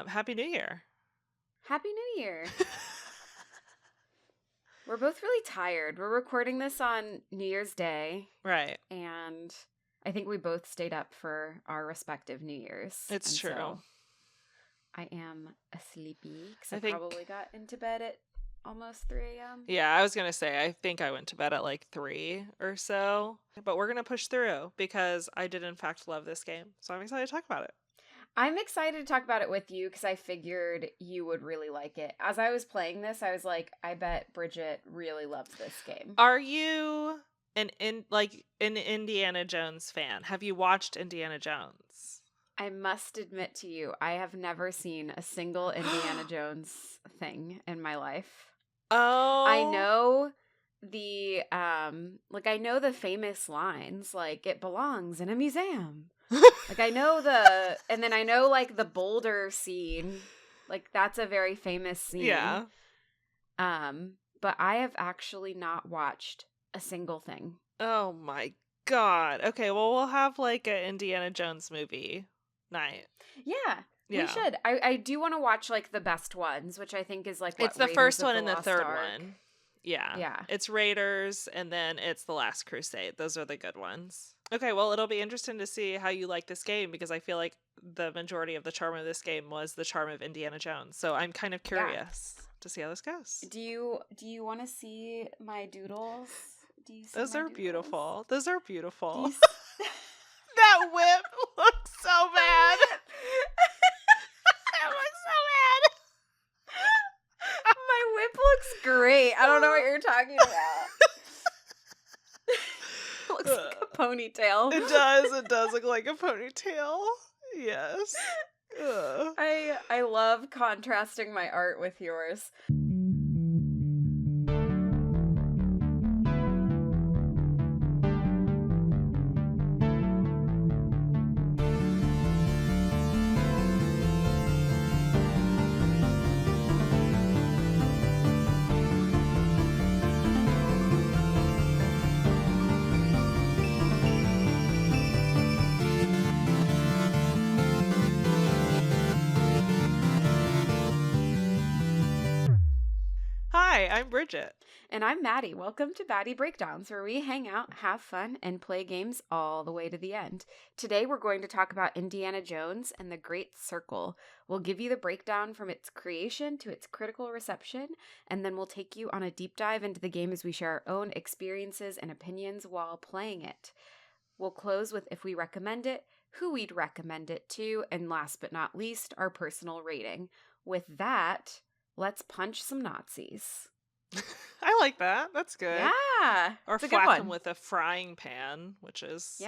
Happy New Year. Happy New Year. We're both really tired. We're recording this on New Year's Day. Right. And I think we both stayed up for our respective New Year's. It's true. So I am sleepy because I probably got into bed at almost 3 a.m. Yeah, I was going to say, I think I went to bed at like 3 or so. But we're going to push through because I did in fact love this game. So I'm excited to talk about it. I'm excited to talk about it with you because I figured you would really like it. As I was playing this, I was like, I bet Bridget really loves this game. Are you an Indiana Jones fan? Have you watched Indiana Jones? I must admit to you, I have never seen a single Indiana Jones thing in my life. Oh. I know I know the famous lines, like, it belongs in a museum. Like, I know and then I know, like, the boulder scene. Like, that's a very famous scene. Yeah. But I have actually not watched a single thing. Oh my God. Okay, well, we'll have, like, an Indiana Jones movie night. Yeah. We should. I do want to watch, like, the best ones, which I think is, like, it's the Raiders first of one the and the Lost third Ark. one. Yeah. Yeah. It's Raiders, and then it's The Last Crusade. Those are the good ones. Okay, well, it'll be interesting to see how you like this game, because I feel like the majority of the charm of this game was the charm of Indiana Jones. So I'm kind of curious to see how this goes. Do you want to see my doodles? Do you see Those my are doodles? beautiful. Those are beautiful. Do That whip looks so bad. It looks so bad. My whip looks great. I don't know what you're talking about. It looks like a ponytail. It does. It does look like a ponytail. Yes. Ugh. I love contrasting my art with yours. Hi, I'm Bridget. And I'm Maddie. Welcome to Baddy Breakdowns, where we hang out, have fun, and play games all the way to the end. Today we're going to talk about Indiana Jones and the Great Circle. We'll give you the breakdown from its creation to its critical reception, and then we'll take you on a deep dive into the game as we share our own experiences and opinions while playing it. We'll close with if we recommend it, who we'd recommend it to, and last but not least, our personal rating. With that, let's punch some Nazis. I like that. That's good. Yeah. Or whack them with a frying pan, which is,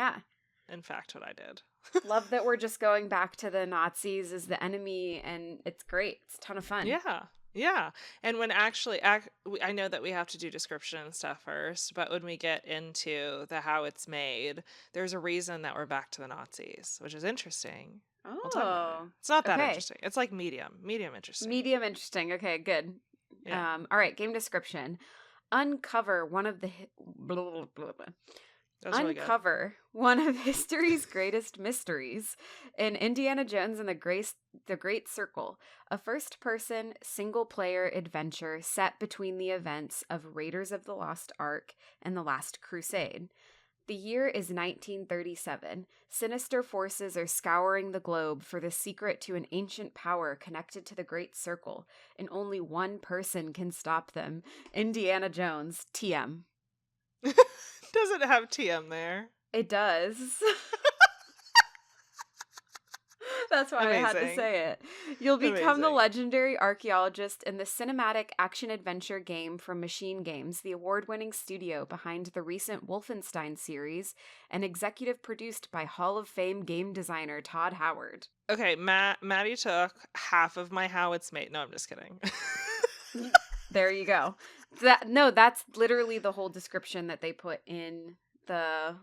in fact, what I did. Love that we're just going back to the Nazis as the enemy, and it's great. It's a ton of fun. Yeah. Yeah. And when I know that we have to do description and stuff first, but when we get into the how it's made, there's a reason that we're back to the Nazis, which is interesting. Oh. It's not that interesting. It's like medium interesting. Medium interesting. Okay, good. Yeah. All right, game description. Uncover one of one of history's greatest mysteries in Indiana Jones and the Great Circle, a first-person, single-player adventure set between the events of Raiders of the Lost Ark and The Last Crusade. The year is 1937. Sinister forces are scouring the globe for the secret to an ancient power connected to the Great Circle, and only one person can stop them. Indiana Jones, TM. Does it have TM there? It does. That's why Amazing. I had to say it. You'll become the legendary archaeologist in the cinematic action-adventure game from Machine Games, the award-winning studio behind the recent Wolfenstein series, and executive produced by Hall of Fame game designer Todd Howard. Okay, Maddie took half of my how it's made. No, I'm just kidding. There you go. That's literally the whole description that they put in the,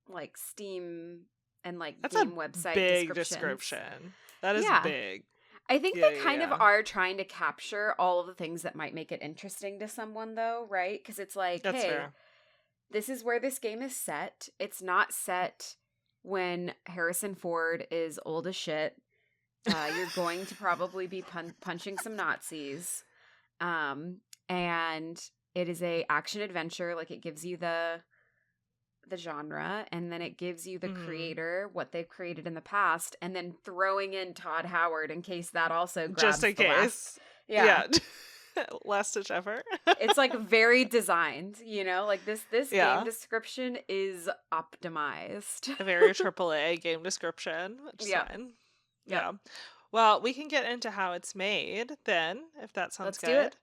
like, Steam and, like, That's game a website big description. That is big. I think they kind of are trying to capture all of the things that might make it interesting to someone, though, right? Because it's like, That's fair. This is where this game is set. It's not set when Harrison Ford is old as shit. You're going to probably be punching some Nazis. Um, and it is a action adventure. Like, it gives you the genre, and then it gives you the Mhm. creator, what they've created in the past, and then throwing in Todd Howard in case that also Just grabs in the last. case. Yeah. Yeah. Last ditch effort. It's like very designed, like this game Yeah. description is optimized. A very AAA game description, which is Yep. fine. Yep. Yeah. Well, we can get into how it's made then, if that sounds Let's do it. good.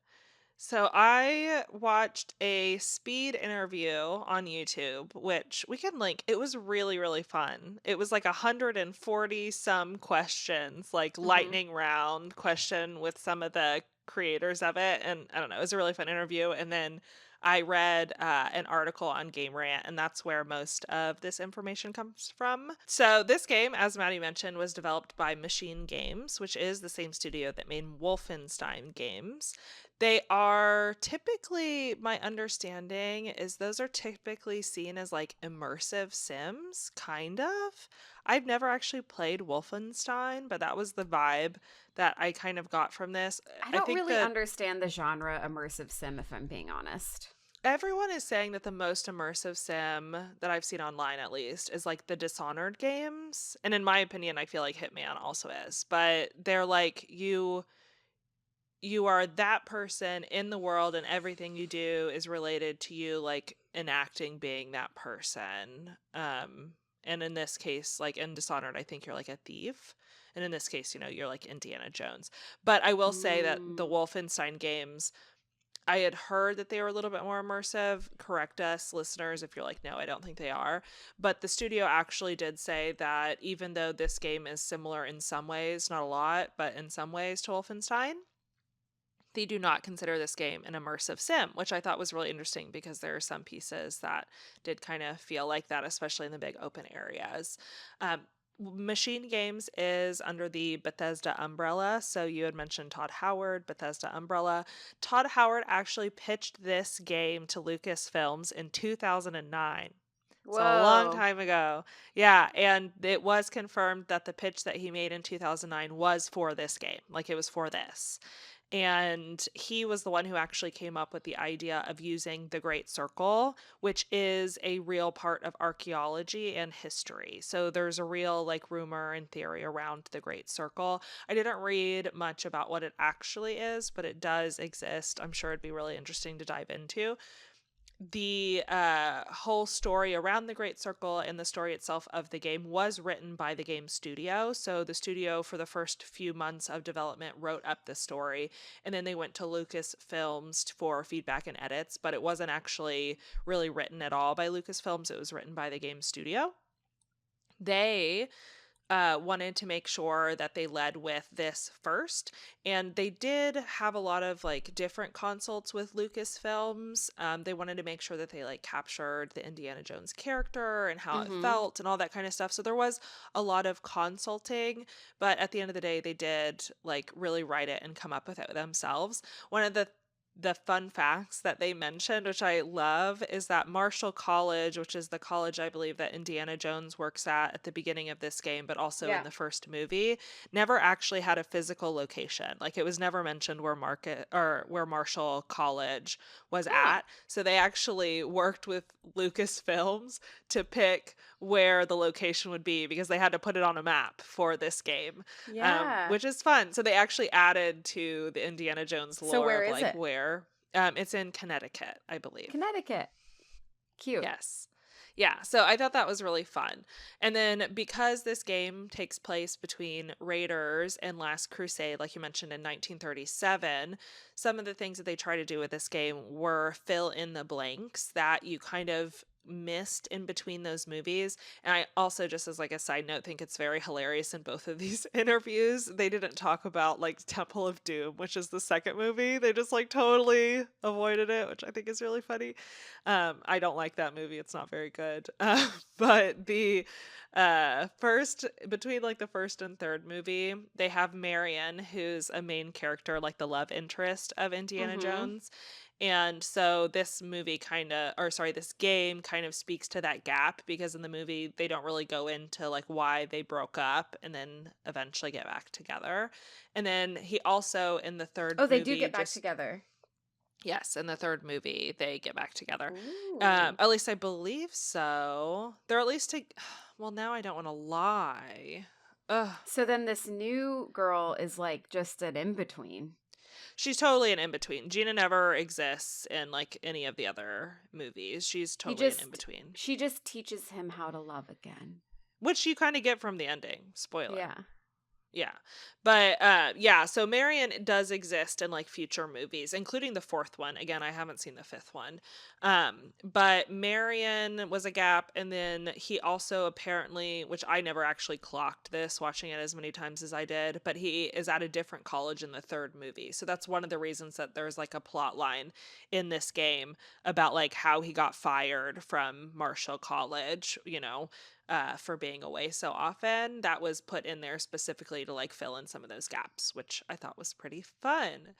So I watched a speed interview on YouTube, which we can link. It was really, really fun. It was like 140 some questions, like Mhm. lightning round question with some of the creators of it. And I don't know, it was a really fun interview. And then I read an article on Game Rant, and that's where most of this information comes from. So, this game, as Maddie mentioned, was developed by Machine Games, which is the same studio that made Wolfenstein games. They are typically, my understanding is those are typically seen as like immersive sims, kind of. I've never actually played Wolfenstein, but that was the vibe that I kind of got from this. I I don't think really that understand the genre immersive sim, if I'm being honest. everyone is saying that the most immersive sim that I've seen online, at least, is like the Dishonored games. And in my opinion, I feel like Hitman also is. But they're like you are that person in the world and everything you do is related to you like enacting being that person. And in this case, like in Dishonored, I think you're like a thief. And in this case, you're like Indiana Jones. But I will say that the Mm. Wolfenstein games, I had heard that they were a little bit more immersive. Correct us, listeners, if you're like, no, I don't think they are. But the studio actually did say that even though this game is similar in some ways, not a lot, but in some ways to Wolfenstein, they do not consider this game an immersive sim, which I thought was really interesting because there are some pieces that did kind of feel like that, especially in the big open areas. Um, Machine Games is under the Bethesda umbrella. So you had mentioned Todd Howard, Bethesda umbrella. Todd Howard actually pitched this game to Lucasfilms in 2009. So a long Whoa. time ago. Yeah, and it was confirmed that the pitch that he made in 2009 was for this game. Like it was for this. And he was the one who actually came up with the idea of using the Great Circle, which is a real part of archaeology and history. So there's a real like rumor and theory around the Great Circle. I didn't read much about what it actually is, but it does exist. I'm sure it'd be really interesting to dive into. The whole story around the Great Circle and the story itself of the game was written by the game studio. So the studio, for the first few months of development, wrote up the story, and then they went to Lucasfilms for feedback and edits. But it wasn't actually really written at all by Lucasfilms. It was written by the game studio. They wanted to make sure that they led with this first. And they did have a lot of like different consults with Lucasfilms. They wanted to make sure that they like captured the Indiana Jones character and how it Mhm. felt and all that kind of stuff. So there was a lot of consulting, but at the end of the day, they did like really write it and come up with it themselves. One of the fun facts that they mentioned, which I love, is that Marshall College, which is the college I believe that Indiana Jones works at the beginning of this game, but also in Yeah. the first movie, never actually had a physical location. Like it was never mentioned where Market or where Marshall College was Oh. at. So they actually worked with Lucasfilms to pick where the location would be because they had to put it on a map for this game, Yeah. which is fun. So they actually added to the Indiana Jones So lore where of is like it? where it's in Connecticut, I believe. Connecticut. Cute. Yes. Yeah, so I thought that was really fun. And then because this game takes place between Raiders and Last Crusade, like you mentioned in 1937, some of the things that they try to do with this game were fill in the blanks that you kind of missed in between those movies. And I also, just as like a side note, think it's very hilarious in both of these interviews. They didn't talk about like Temple of Doom, which is the second movie. They just like totally avoided it, which I think is really funny. I don't like that movie. It's not very good. But the first between like the first and third movie, they have Marion, who's a main character, like the love interest of Indiana Mhm. Jones. And so this game kind of speaks to that gap because in the movie they don't really go into like why they broke up and then eventually get back together. And then he also in the third Oh, they do movie get back just together. yes, in the third movie they get back together. Ooh. At least I believe so. They're at least well, now I don't want to lie. Ugh. So then this new girl is like just an in between. She's totally an in-between. Gina never exists in like any of the other movies. She's He totally an just in-between. she just teaches him how to love again. Which you kind of get from the ending. Spoiler. Yeah. Yeah. But yeah, so Marion does exist in like future movies, including the fourth one. Again, I haven't seen the fifth one. But Marion was a gap, and then he also apparently, which I never actually clocked this watching it as many times as I did, but he is at a different college in the third movie. So that's one of the reasons that there's like a plot line in this game about like how he got fired from Marshall College, for being away so often. That was put in there specifically to like fill in some of those gaps, which I thought was pretty fun.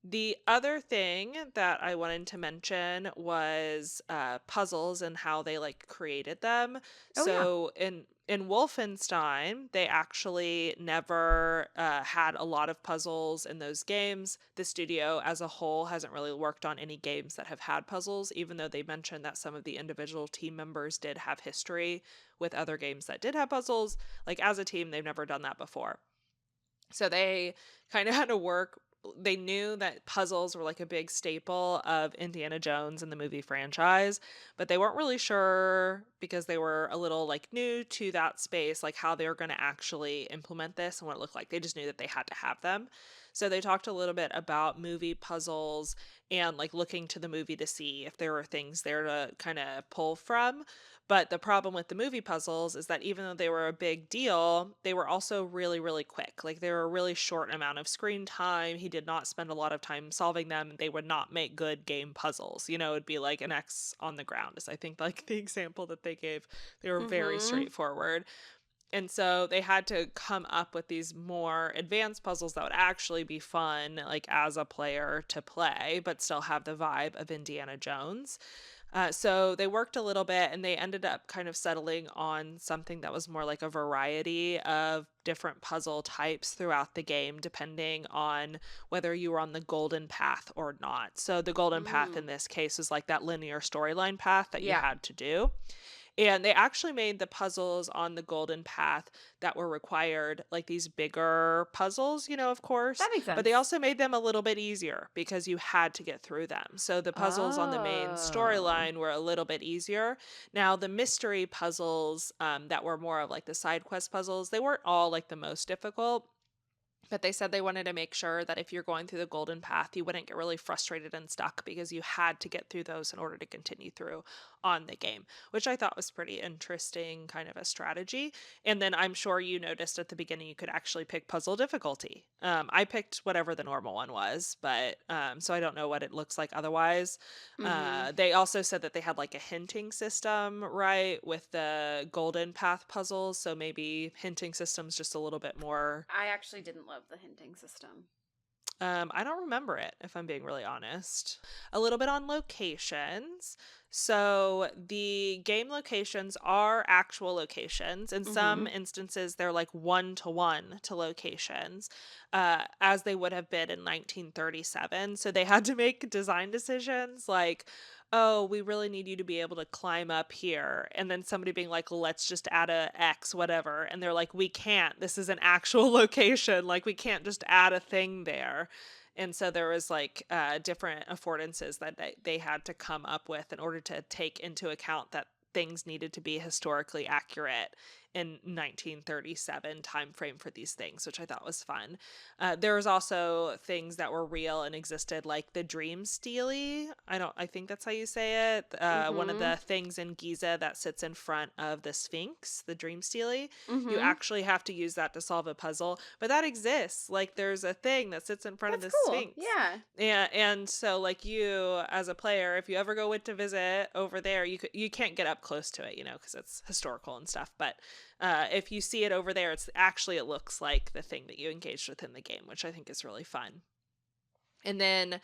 The other thing that I wanted to mention was puzzles and how they like created them. Oh yeah. So in Wolfenstein, they actually never had a lot of puzzles in those games. The studio as a whole hasn't really worked on any games that have had puzzles, even though they mentioned that some of the individual team members did have history with other games that did have puzzles. Like as a team, they've never done that before. So they kind of had to work. They knew that puzzles were like a big staple of Indiana Jones and the movie franchise, but they weren't really sure because they were a little like new to that space, like how they were going to actually implement this and what it looked like. They just knew that they had to have them. So they talked a little bit about movie puzzles and like looking to the movie to see if there were things there to kind of pull from. But the problem with the movie puzzles is that even though they were a big deal, they were also really, really quick. Like they were a really short amount of screen time. He did not spend a lot of time solving them. They would not make good game puzzles. It'd be like an X on the ground, is I think like the example that they gave. They were very Mm-hmm. straightforward. And so they had to come up with these more advanced puzzles that would actually be fun, like as a player to play, but still have the vibe of Indiana Jones. So they worked a little bit and they ended up kind of settling on something that was more like a variety of different puzzle types throughout the game, depending on whether you were on the golden path or not. So the golden path in Mm. this case is like that linear storyline path that you Yeah. had to do. And they actually made the puzzles on the golden path that were required like these bigger puzzles, of course, That makes but they sense. also made them a little bit easier because you had to get through them. So the puzzles on the main Oh. storyline were a little bit easier. Now, the mystery puzzles that were more of like the side quest puzzles, they weren't all like the most difficult. But they said they wanted to make sure that if you're going through the golden path, you wouldn't get really frustrated and stuck because you had to get through those in order to continue through on the game, which I thought was pretty interesting, kind of a strategy. And then I'm sure you noticed at the beginning you could actually pick puzzle difficulty. I picked whatever the normal one was, but so I don't know what it looks like otherwise. Mm-hmm. They also said that they had like a hinting system, right, with the golden path puzzles. So maybe hinting system's just a little bit more. I actually didn't love the hinting system. I don't remember it, if I'm being really honest. A little bit on locations. So the game locations are actual locations. In Mm-hmm. some instances, they're like one to one to locations, as they would have been in 1937. So they had to make design decisions like, oh, we really need you to be able to climb up here. And then somebody being like, let's just add a X, whatever. And they're like, we can't. This is an actual location. Like, we can't just add a thing there. And so there was like different affordances that they had to come up with in order to take into account that things needed to be historically accurate in 1937 time frame for these things, which I thought was fun. There was also things that were real and existed, like the Dream Steely. I think that's how you say it. One of Mm-hmm. the things in Giza that sits in front of the Sphinx, the Dream Steely. You Mm-hmm. actually have to use that to solve a puzzle, but that exists. Like there's a thing that sits in front of That's the cool. Sphinx. Yeah. Yeah, and so like you as a player, if you ever go to visit over there, you can't get up close to it, because it's historical and stuff. But if you see it over there, it looks like the thing that you engaged with in the game, which I think is really fun. And then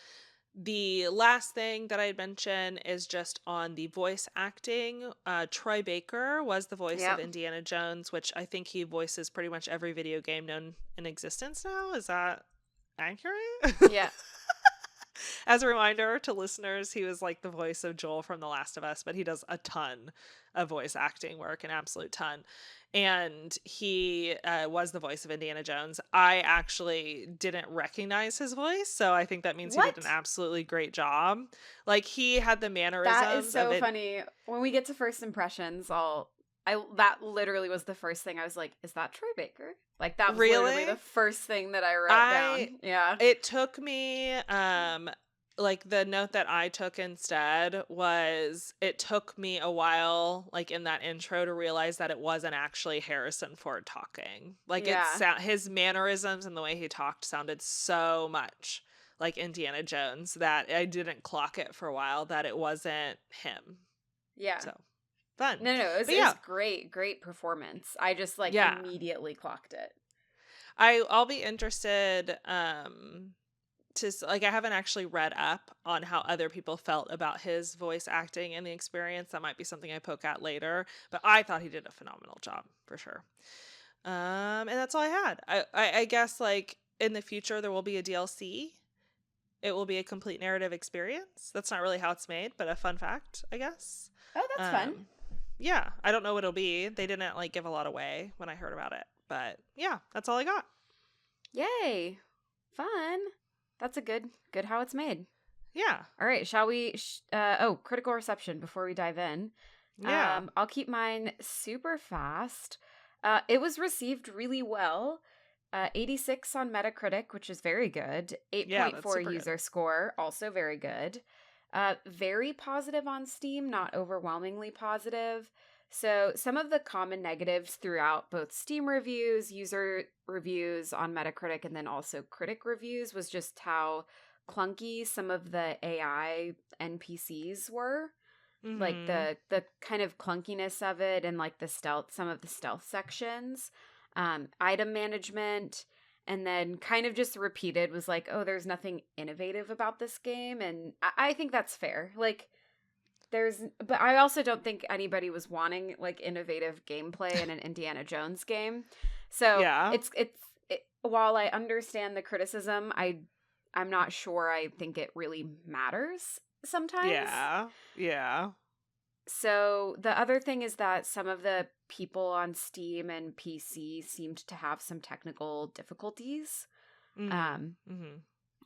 The last thing that I'd mention is just on the voice acting. Troy Baker was the voice of Yep. Indiana Jones, which I think he voices pretty much every video game known in existence now. Is that accurate? Yeah. As a reminder to listeners, he was like the voice of Joel from The Last of Us, but he does a ton of voice acting work, an absolute ton. And he was the voice of Indiana Jones. I actually didn't recognize his voice, so I think that means he did an What? absolutely great job. Like he had the That is mannerisms of so it. funny. When we get to first impressions, that literally was the first thing I was like, is that Troy Baker? Like that was literally Really? the first thing that I wrote I down. Yeah. It took me like the note that I took instead was it took me a while like in that intro to realize that it wasn't actually Harrison Ford talking. Like Yeah. his mannerisms and the way he talked sounded so much like Indiana Jones that I didn't clock it for a while that it wasn't him. Yeah. So, fun. No, But it was yeah, great performance. I just like yeah. immediately clocked it. I'll be interested like I haven't actually read up on how other people felt about his voice acting and the experience. That might be something I poke at later, but I thought he did a phenomenal job for sure. And that's all I had. I guess like in the future there will be a DLC. It will be a complete narrative experience. That's not really how it's made, but a fun fact, I guess. Oh, that's fun. Yeah, I don't know what it'll be. They didn't like give a lot away when I heard about it, but yeah, that's all I got. Yay. Fun. That's a good how it's made. Yeah. All right, shall we critical reception before we dive in. Yeah. I'll keep mine super fast. It was received really well. 86 on Metacritic, which is very good. Yeah, that's 8.4 super good. user score, also very good. Very positive on Steam, not overwhelmingly positive. So some of the common negatives throughout both Steam reviews, user reviews on Metacritic, and then also critic reviews was just how clunky some of the AI NPCs were. Like Mhm. the kind of clunkiness of it and like some of the stealth sections, item management, and then kind of just repeated was like, oh, there's nothing innovative about this game. And I think that's fair. Like but I also don't think anybody was wanting like innovative gameplay in an Indiana Jones game. So Yeah. while I understand the criticism, I'm not sure I think it really matters sometimes. Yeah. Yeah. So the other thing is that some of the people on Steam and PC seemed to have some technical difficulties. Mhm. Um, Mhm.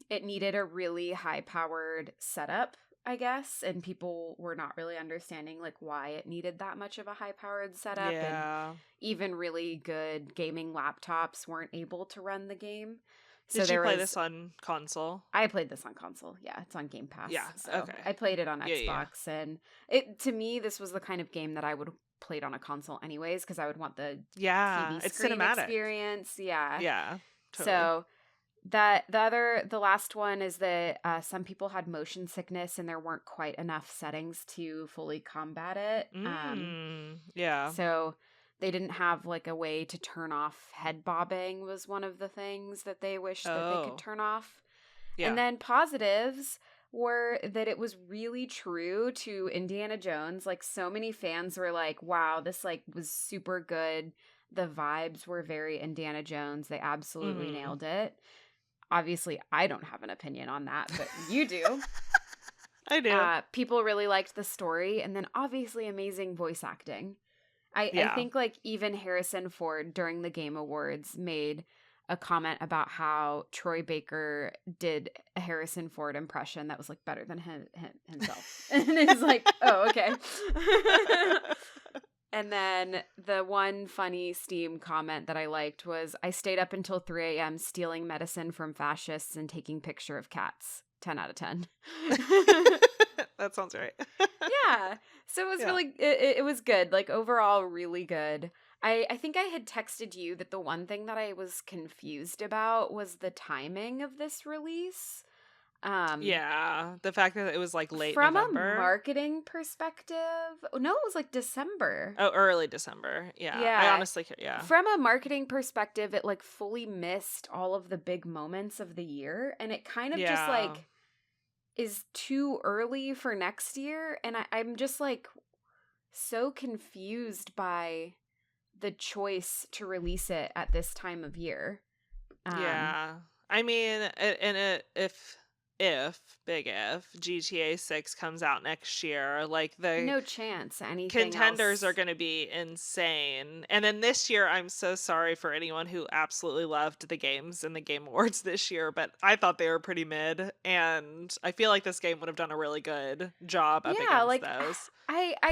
it needed a really high-powered setup, I guess, and people were not really understanding like why it needed that much of a high-powered setup, and Yeah. even really good gaming laptops weren't able to run the game. So Did you there play was this on console? I played this on console. Yeah, it's on Game Pass. Yeah. So Okay. I played it on Yeah. Yeah. Xbox, and it to me this was the kind of game that I would have played on a console anyways because I would want the Yeah. TV It's screen cinematic. experience. Yeah. Yeah. Totally. So the last one is that some people had motion sickness and there weren't quite enough settings to fully combat it. Yeah. So they didn't have like a way to turn off head bobbing was one of the things that they wished that they could Oh. turn off. And Yeah. then positives were that it was really true to Indiana Jones. Like so many fans were like, wow, this like was super good. The vibes were very Indiana Jones. They absolutely Mhm. nailed it. Obviously, I don't have an opinion on that, but you do. I do. People really liked the story, and then obviously amazing voice acting. I Yeah. think like even Harrison Ford during the Game Awards made a comment about how Troy Baker did a Harrison Ford impression that was like better than himself. And it's like, oh, okay. And then the one funny Steam comment that I liked was, I stayed up until 3 a.m. stealing medicine from fascists and taking picture of cats. 10 out of 10. That sounds right. Yeah. So it was Yeah. really, it was good. Like overall, really good. I think I had texted you that the one thing that I was confused about was the timing of this release. Yeah. The fact that it was like late From a November. marketing perspective, no, it was like December. Oh, early December. Yeah. I Yeah. honestly yeah. From a marketing perspective, it like fully missed all of the big moments of the year. And it kind of just Yeah. like is too early for next year. And I'm just like so confused by the choice to release it at this time of year. Um, Yeah. I mean, if big if GTA 6 comes out next year, like the no chance anything contenders are else. going to be insane. And then this year, I'm so sorry for anyone who absolutely loved the games and the Game Awards this year, but I thought they were pretty mid, and I feel like this game would have done a really good job up Yeah, against like those.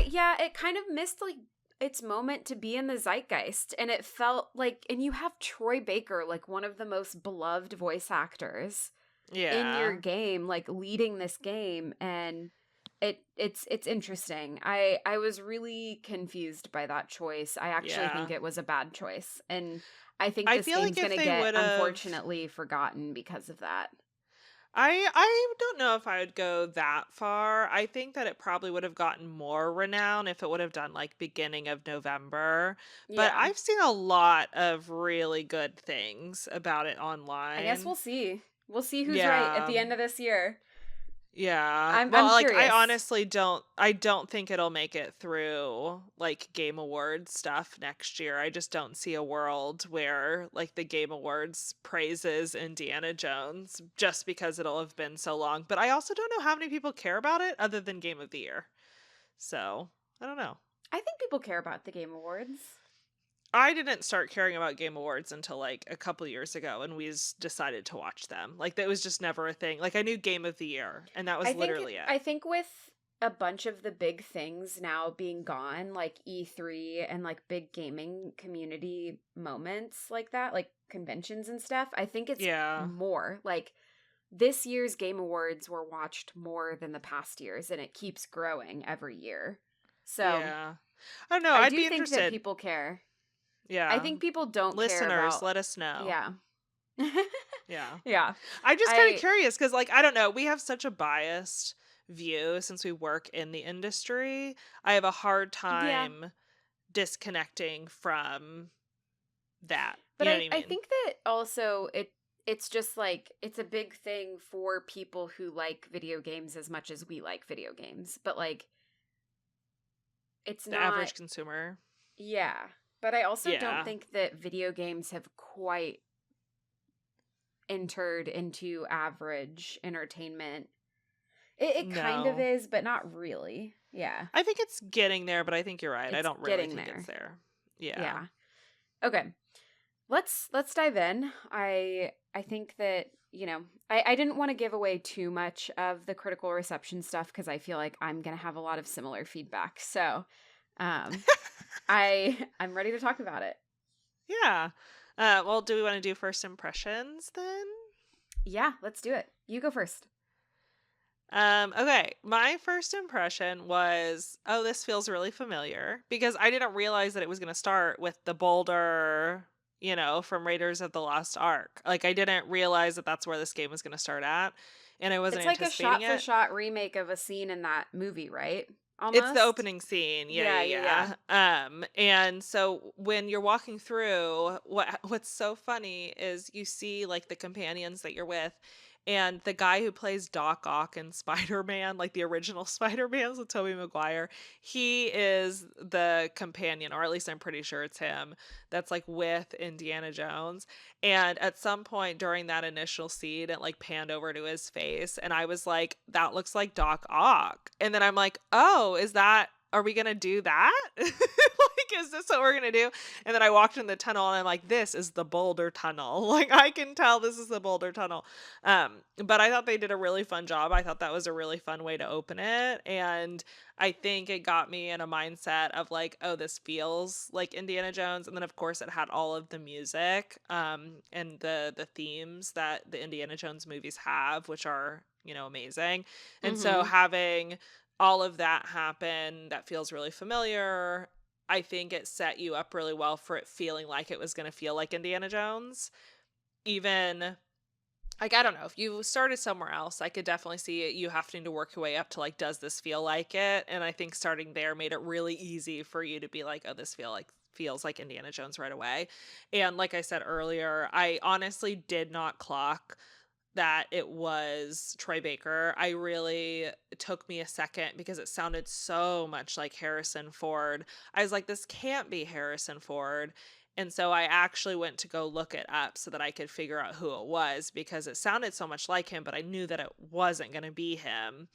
yeah, it kind of missed like its moment to be in the zeitgeist, and it felt like, and you have Troy Baker, like one of the most beloved voice actors in your Yeah. game, like leading this game, and it's interesting. I was really confused by that choice. I actually think Yeah. it was a bad choice, and I think I this feel like game's if gonna they get would have unfortunately forgotten because of that. I don't know if I would go that far. I think that it probably would have gotten more renown if it would have done like beginning of November. But Yeah, I've seen a lot of really good things about it I guess online. we'll see. We'll see who's right at Yeah. the end of this year. Yeah. I'm Well, like I curious. honestly don't think it'll make it through like Game Awards stuff next year. I just don't see a world where like the Game Awards praises Indiana Jones just because it'll have been so long. But I also don't know how many people care about it other than Game of the Year. So, I don't know. I think people care about the Game Awards. I didn't start caring about Game Awards until like a couple years ago and decided to watch them. Like that was just never a thing. Like I knew Game of the Year and that was literally it. I think with a bunch of the big things now being gone, like E3 and like big gaming community moments like that, like conventions and stuff, I think it's Yeah. more like this year's Game Awards were watched more than the past years, and it keeps growing every year. So Yeah. I don't know, I I'd do be think that interested. people care. I Yeah. think people don't care Listeners, about, let us know. yeah. Yeah. Yeah. I'm just kind of I, curious because, like, I don't know, we have such a biased view since we work in the industry. I have a hard yeah. time disconnecting from that. But You know what I I mean? think that also it's just like it's a big thing for people who like video games as much as we like video games. But like it's The not, average consumer. yeah. But I also don't Yeah. think that video games have quite entered into average entertainment. It kind of No. is, but not really. Yeah. I think it's getting there, but I think you're right. I It's don't really getting think it's there. there. Yeah. Yeah. Okay. Let's dive in. I think that, I didn't want to give away too much of the critical reception stuff because I feel like I'm gonna have a lot of similar feedback. So um I'm ready to talk about it. Yeah. Well, do we want to do first impressions then? Yeah, let's do it. You go first. Okay. My first impression was, oh, this feels really familiar because I didn't realize that it was going to start with the boulder, from Raiders of the Lost Ark. Like, I didn't realize that that's where this game was going to start at, and I wasn't It's like a anticipating shot for it. shot remake of a scene in that movie, right? It's the Almost. opening scene. Yeah, Yeah, yeah, yeah. yeah, yeah. And so when you're walking through, what's so funny is you see like the companions that you're with, and the guy who plays Doc Ock in Spider-Man, like the original Spider-Man with Tobey Maguire, he is the companion, or at least I'm pretty sure it's him, that's like with Indiana Jones. And at some point during that initial scene, it like panned over to his face, and I was like, that looks like Doc Ock. And then I'm like, oh, are we gonna do that? Like, is this what we're gonna do? And then I walked in the tunnel and I'm like, this is the Boulder Tunnel. Like, I can tell this is the Boulder Tunnel. But I thought they did a really fun job. I thought that was a really fun way to open it. And I think it got me in a mindset of like, oh, this feels like Indiana Jones. And then of course it had all of the music, and the themes that the Indiana Jones movies have, which are, amazing. And so Mhm. having all of that happen, that feels really familiar. I think it set you up really well for it feeling like it was going to feel like Indiana Jones. Even like, I don't know, if you started somewhere else, I could definitely see it, you having to work your way up to like, does this feel like it? And I think starting there made it really easy for you to be like, oh, this feels like Indiana Jones right away. And like I said earlier, I honestly did not clock that it was Troy Baker. It took me a second because it sounded so much like Harrison Ford. I was like, this can't be Harrison Ford. And so I actually went to go look it up so that I could figure out who it was because it sounded so much like him, but I knew that it wasn't going to be him.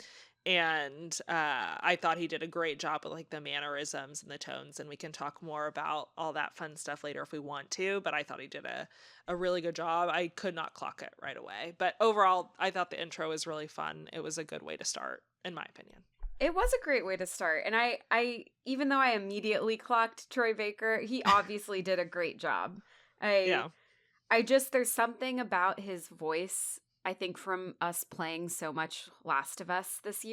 And I thought he did a great job with like the mannerisms and the tones, and we can talk more about all that fun stuff later if we want to, but I thought he did a really good job. I could not clock it right away, but overall I thought the intro was really fun. It was a good way to start, in my opinion. It was a great way to start. And I even though I immediately clocked Troy Baker, he obviously did a great job. I Yeah. I just there's something about his voice, I think from us playing so much Last of Us this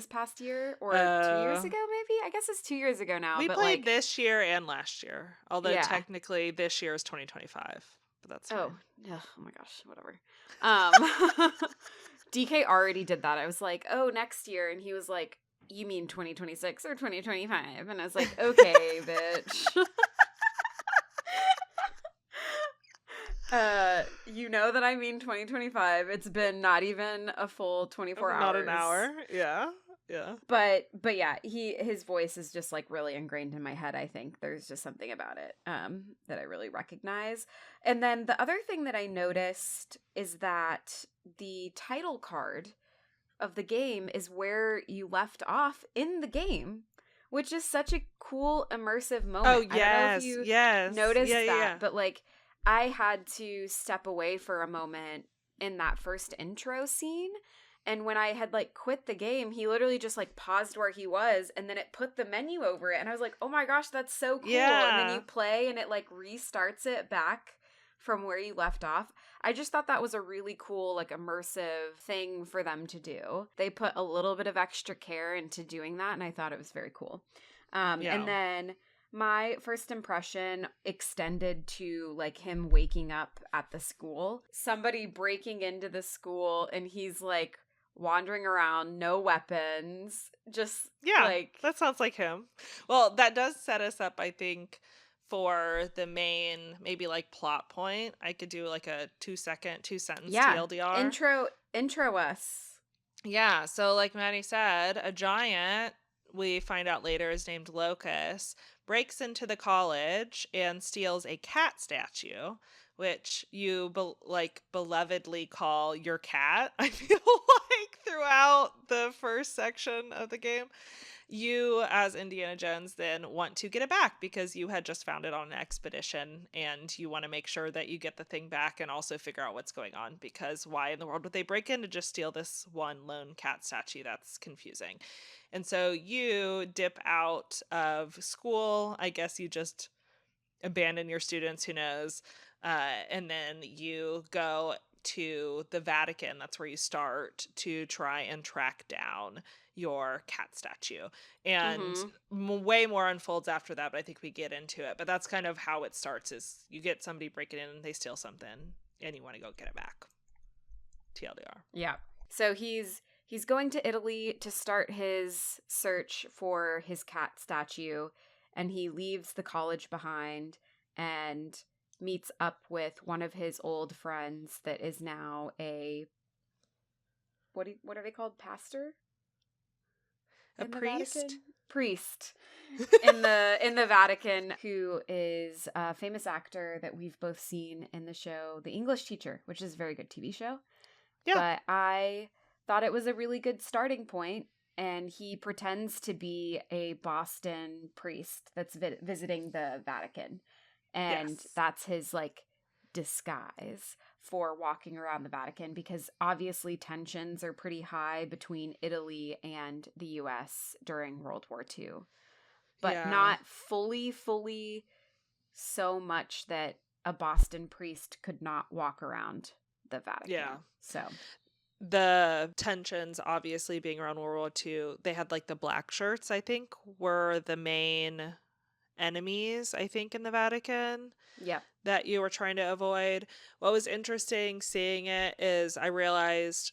past year, or 2 years uh ago maybe. I guess it's 2 years ago now, we but played like this year and last year, although yeah. technically this year is 2025, but that's Oh, fine. ugh, oh my gosh, whatever. Um DK already did that. I was like, "Oh, next year." And he was like, "You mean 2026 or 2025?" And I was like, "Okay, bitch." You know that I mean 2025. It's been not even a full 24 Not an hours. hour. Yeah. Yeah. But yeah, his voice is just like really ingrained in my head, I think. There's just something about it that I really recognize. And then the other thing that I noticed is that the title card of the game is where you left off in the game, which is such a cool immersive Oh, moment. I don't know if yes. you Yes. Yeah, noticed yeah, that, yeah. but like I had to step away for a moment in that first intro scene. And when I had like quit the game, he literally just like paused where he was and then it put the menu over it. And I was like, oh my gosh, that's so cool. And then you Yeah. play and it like restarts it back from where you left off. I just thought that was a really cool, like immersive thing for them to do. They put a little bit of extra care into doing that. And I thought it was very cool. And Yeah. then my first impression extended to like him waking up at the school, somebody breaking into the school, and he's like wandering around, no weapons, just Yeah, like, that sounds like him. Well, that does set us up, I think, for the main maybe like plot point. I could do like a 2 second, 2 sentence yeah, TLDR. intro us. Yeah, so like Maddie said, a giant, we find out later is named Locust, breaks into the college and steals a cat statue, which you like belovedly call your cat, I feel like throughout the first section of the game. You, as Indiana Jones, then want to get it back because you had just found it on an expedition and you want to make sure that you get the thing back and also figure out what's going on because why in the world would they break in to just steal this one lone cat statue? That's confusing. And so you dip out of school. I guess you just abandon your students, who knows? And then you go to the Vatican. That's where you start to try and track down your cat statue. And Mm-hmm. way more unfolds after that, but I think we get into it. But that's kind of how it starts is you get somebody breaking in and they steal something and you want to go get it back. TLDR. Yeah. So he's going to Italy to start his search for his cat statue, and he leaves the college behind and meets up with one of his old friends that is now a what are they called? Pastor A in the priest? Vatican? Priest in the Vatican, who is a famous actor that we've both seen in the show The English Teacher, which is a very good TV show. Yeah. But I thought it was a really good starting point, and he pretends to be a Boston priest that's visiting the Vatican, and Yes. that's his like disguise for walking around the Vatican, because obviously tensions are pretty high between Italy and the US during World War II, but Yeah. not fully so much that a Boston priest could not walk around the Yeah. Vatican. So, The tensions obviously being around World War II, they had like the black shirts, I think, were the main enemies, I think, in the Vatican yep. that you were trying to avoid. What was interesting seeing it is I realized,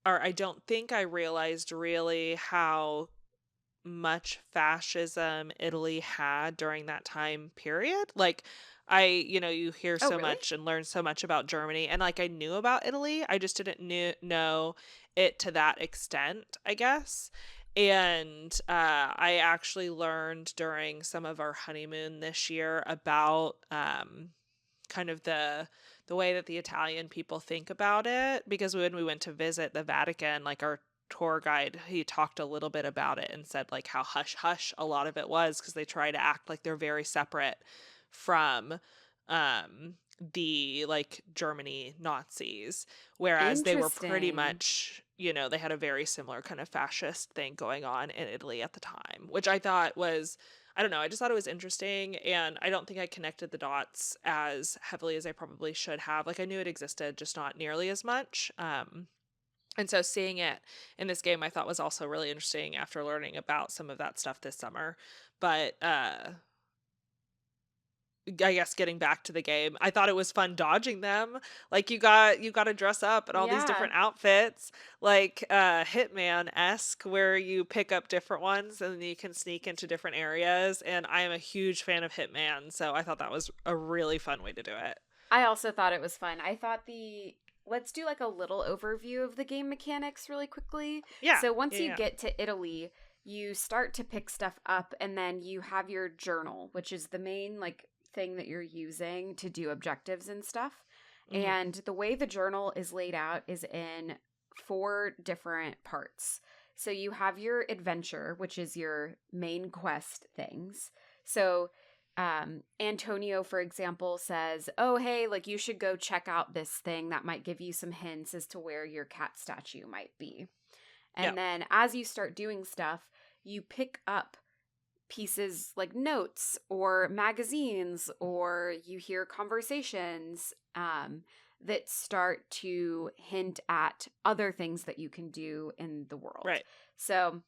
or I don't think I realized really how much fascism Italy had during that time period. Like, You hear Oh, so really? much and learn so much about Germany, and like I knew about Italy, I just didn't know it to that extent, I guess. And I actually learned during some of our honeymoon this year about kind of the way that the Italian people think about it, because when we went to visit the Vatican, like our tour guide, he talked a little bit about it and said like how hush hush a lot of it was because they try to act like they're very separate from um the like Germany Nazis, whereas they were pretty Interesting. much, they had a very similar kind of fascist thing going on in Italy at the time, which I thought was, I don't know, I just thought it was interesting, and I don't think I connected the dots as heavily as I probably should have. Like I knew it existed, just not nearly as much. And so seeing it in this game I thought was also really interesting after learning about some of that stuff this summer. But I guess getting back to the game, I thought it was fun dodging them. Like you got to dress up in all these Yeah. different outfits, like Hitman-esque, where you pick up different ones and then you can sneak into different areas. And I am a huge fan of Hitman, so I thought that was a really fun way to do it. I also thought it was fun. I thought the let's do like a little overview of the game mechanics really quickly. Yeah, So once yeah, you yeah. get to Italy, you start to pick stuff up and then you have your journal, which is the main like thing that you're using to do objectives and stuff. Hmm. And the way the journal is laid out is in four different parts. So you have your adventure, which is your main quest things. So Antonio, for example, says, "Oh, hey, like you should go check out this thing that might give you some hints as to where your cat statue might be." And Yep. then as you start doing stuff, you pick up pieces like notes or magazines, or you hear conversations that start to hint at other things that you can do in the world. Right. So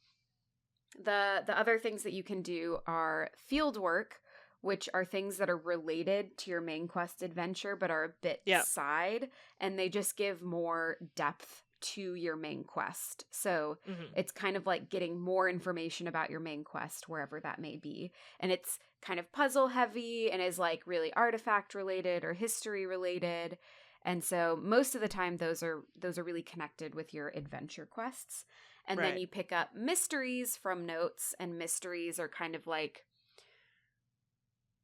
the other things that you can do are field work, which are things that are related to your main quest adventure but are a bit Yep. side, and they just give more depth to your main quest. So Hmm. it's kind of like getting more information about your main quest wherever that may be. And it's kind of puzzle heavy and is like really artifact related or history related. And so most of the time those are really connected with your adventure quests. And then Right. you pick up mysteries from notes, and mysteries are kind of like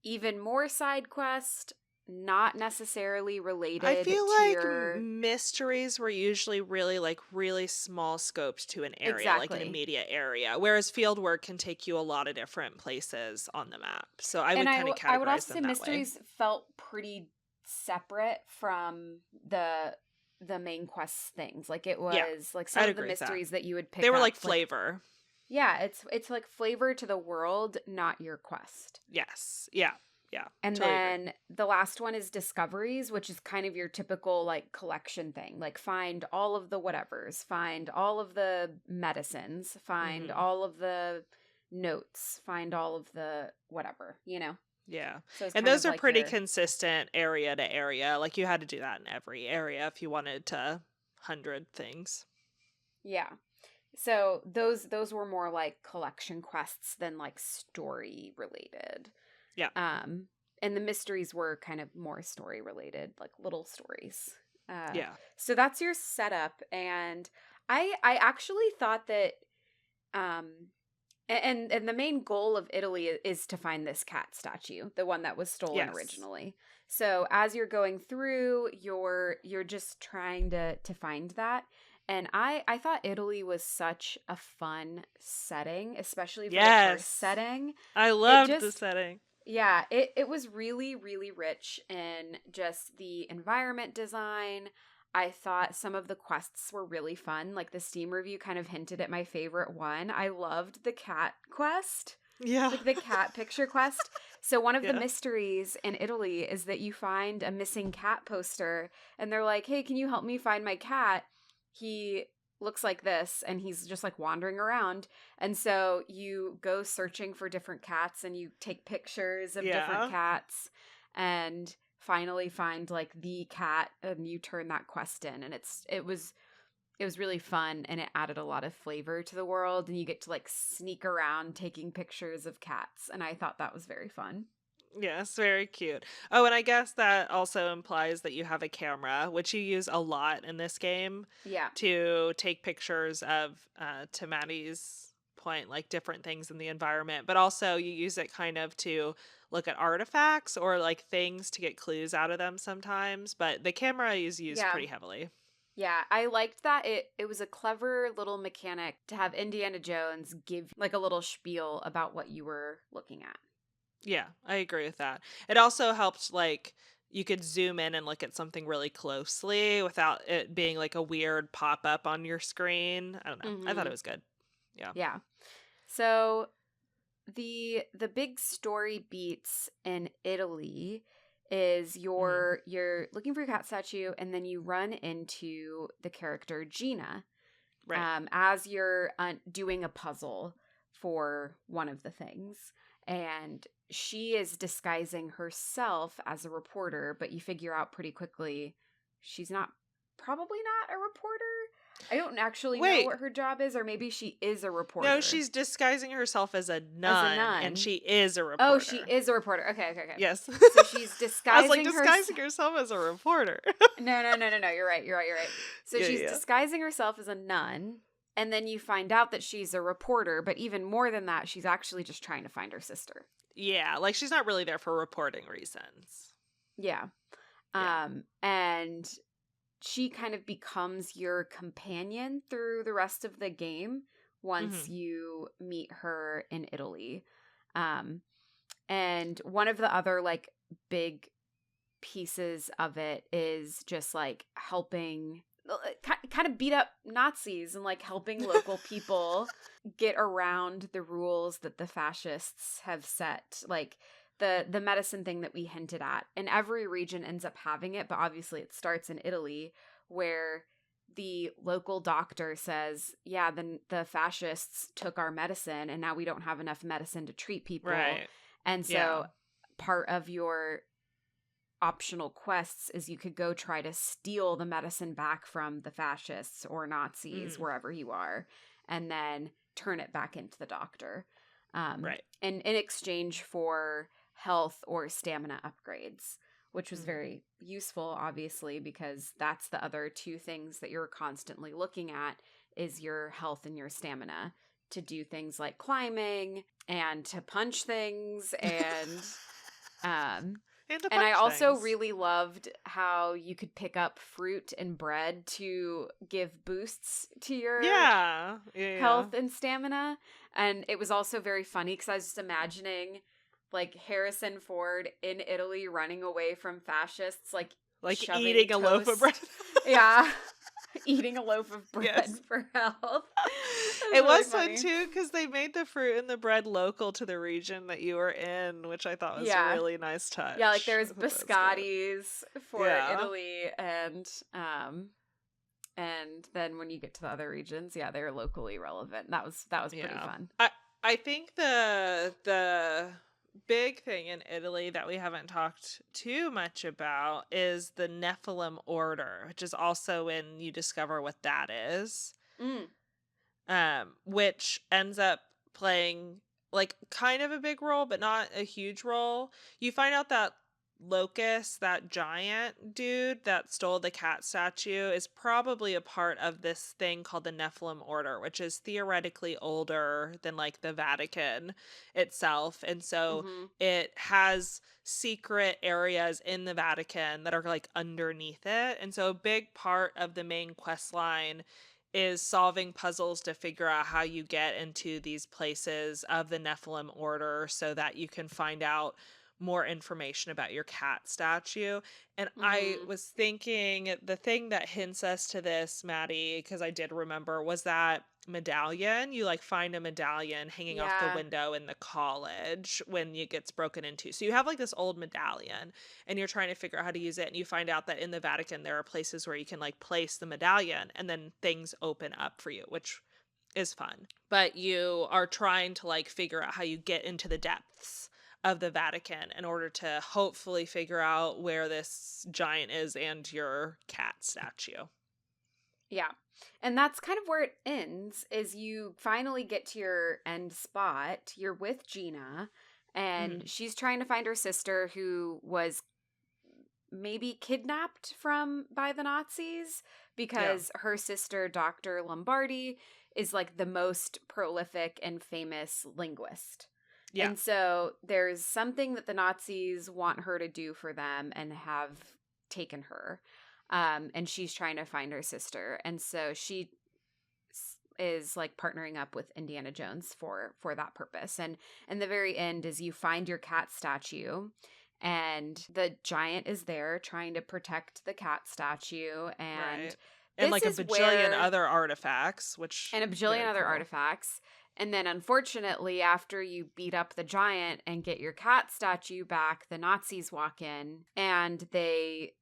even more side quest, not necessarily I related feel to like your mysteries were usually really small scoped to an area, like an exactly. immediate area, whereas field work can take you a lot of different places on the map. So I And would kind of I would categorize also say them that way. mysteries felt pretty separate from the main quest things. Like it Yeah, was like some I'd of the agree with that. mysteries that you would They pick were like up like flavor. yeah, it's like flavor to the world, not your quest. Yes. Yeah. Yeah. And Totally agree. then the last one is discoveries, which is kind of your typical like collection thing. Like find all of the whatevers, find all of the medicines, find Hmm. all of the notes, find all of the whatever. Yeah. So it's And kind those of are like pretty your consistent area to area. Like you had to do that in every area if you wanted to 100 things. yeah. So those were more like collection quests than like story related. Yeah. Um and the mysteries were kind of more story related, like little stories. Uh Yeah. so that's your setup, and I actually thought that um and the main goal of Italy is to find this cat statue, the one that was stolen Yes. originally. So as you're going through, you're just trying to find that. And I thought Italy was such a fun setting, especially for the first Yes. setting. I It loved the just setting. yeah, it was really, really rich in just the environment design. I thought some of the quests were really fun. Like the Steam review kind of hinted at my favorite one. I loved the cat quest, Yeah. like the cat picture quest. So one of the Yeah. mysteries in Italy is that you find a missing cat poster, and they're like, "Hey, can you help me find my cat? He looks like this," and he's just like wandering around. And so you go searching for different cats and you take pictures of different Yeah. cats and finally find like the cat, and you turn that quest in, and it was really fun, and it added a lot of flavor to the world, and you get to like sneak around taking pictures of cats, and I thought that was very fun. Yes, very cute. Oh, and I guess that also implies that you have a camera, which you use a lot in this game Yeah. to take pictures of, to Maddie's point, like different things in the environment, but also you use it kind of to look at artifacts or like things to get clues out of them sometimes. But the camera is used Yeah. pretty heavily. Yeah, I liked that it was a clever little mechanic to have Indiana Jones give like a little spiel about what you were looking at. Yeah, I agree with that. It also helped, like, you could zoom in and look at something really closely without it being like a weird pop up on your screen. I don't know. I thought it Mhm. was good. Yeah. Yeah. So the big story beats in Italy is Hmm. you're looking for your cat statue and then you run into the character Gina Right. as you're doing a puzzle for one of the things. And she is disguising herself as a reporter, but you figure out pretty quickly she's not, probably not a reporter. I don't actually know Wait. what her job is, or maybe she is a No, reporter. she's disguising herself as a As a nun and nun. she is a Oh, she reporter. is a reporter. Okay, okay, okay. Yes. So she's I was like disguising disguising herself. herself as a reporter. No, no, no, no, no. You're right. You're right. You're right. So Yeah, she's yeah. disguising herself as a nun, and then you find out that she's a reporter, but even more than that, she's actually just trying to find her sister. Yeah, like she's not really there for reporting reasons. Yeah. Yeah. And she kind of becomes your companion through the rest of the game once Hmm. you meet her in Italy. Um, and one of the other like big pieces of it is just like helping kind of beat up Nazis and like helping local people get around the rules that the fascists have set. Like the medicine thing that we hinted at. And every region ends up having it, but obviously it starts in Italy where the local doctor says, "Yeah, the fascists took our medicine and now we don't have enough medicine to treat people." Right. And Yeah. so part of your optional quests is you could go try to steal the medicine back from the fascists or Nazis Mm. wherever you are, and then turn it back into the doctor, Right. and in exchange for health or stamina upgrades, which was Mm. very useful, obviously, because that's the other two things that you're constantly looking at is your health and your stamina to do things like climbing and to punch things um And to and I punch also things. really loved how you could pick up fruit and bread to give boosts to your Yeah. Yeah, yeah. health and stamina. And it was also very funny because I was just imagining like Harrison Ford in Italy running away from fascists, like Like shoving eating a loaf of bread. toast. Yeah. Eating a loaf of bread Yes. for health. It was It really was fun funny. too because they made the fruit and the bread local to the region that you were in, which I thought was a Yeah. really nice Yeah, like touch. I there's thought that was good. biscottis for Yeah. Italy and then when you get to the other regions, yeah, they're locally relevant. That was pretty Yeah. fun. I think the big thing in Italy that we haven't talked too much about is the Nephilim Order, which is also when you discover what that is. Mm, Which ends up playing like kind of a big role, but not a huge role. You find out that Locust, that giant dude that stole the cat statue, is probably a part of this thing called the Nephilim Order, which is theoretically older than like the Vatican itself. And so mm-hmm. it has secret areas in the Vatican that are like underneath it. And so a big part of the main quest line is solving puzzles to figure out how you get into these places of the Nephilim order so that you can find out more information about your cat statue. And I Mm-hmm. was thinking the thing that hints us to this, Maddie, because I did remember, was that medallion. You like find a medallion hanging off the Yeah. window in the college when it gets broken into. So you have like this old medallion and you're trying to figure out how to use it, and you find out that in the Vatican there are places where you can like place the medallion and then things open up for you, which is fun. But you are trying to like figure out how you get into the depths of the Vatican in order to hopefully figure out where this giant is and your cat statue. Yeah. And that's kind of where it ends is you finally get to your end spot. You're with Gina and Mm. she's trying to find her sister who was maybe kidnapped from by the Nazis Yeah. because her sister, Dr. Lombardi, is like the most prolific and famous linguist. Yeah. And so there's something that the Nazis want her to do for them and have taken her. And she's trying to find her sister. And so she is like partnering up with Indiana Jones for that purpose. And the very end is you find your cat statue, and the giant is there trying to protect the cat statue, and Right. And this like a is bajillion where other artifacts, which and a bajillion very other cool. artifacts. And then, unfortunately, after you beat up the giant and get your cat statue back, the Nazis walk in and They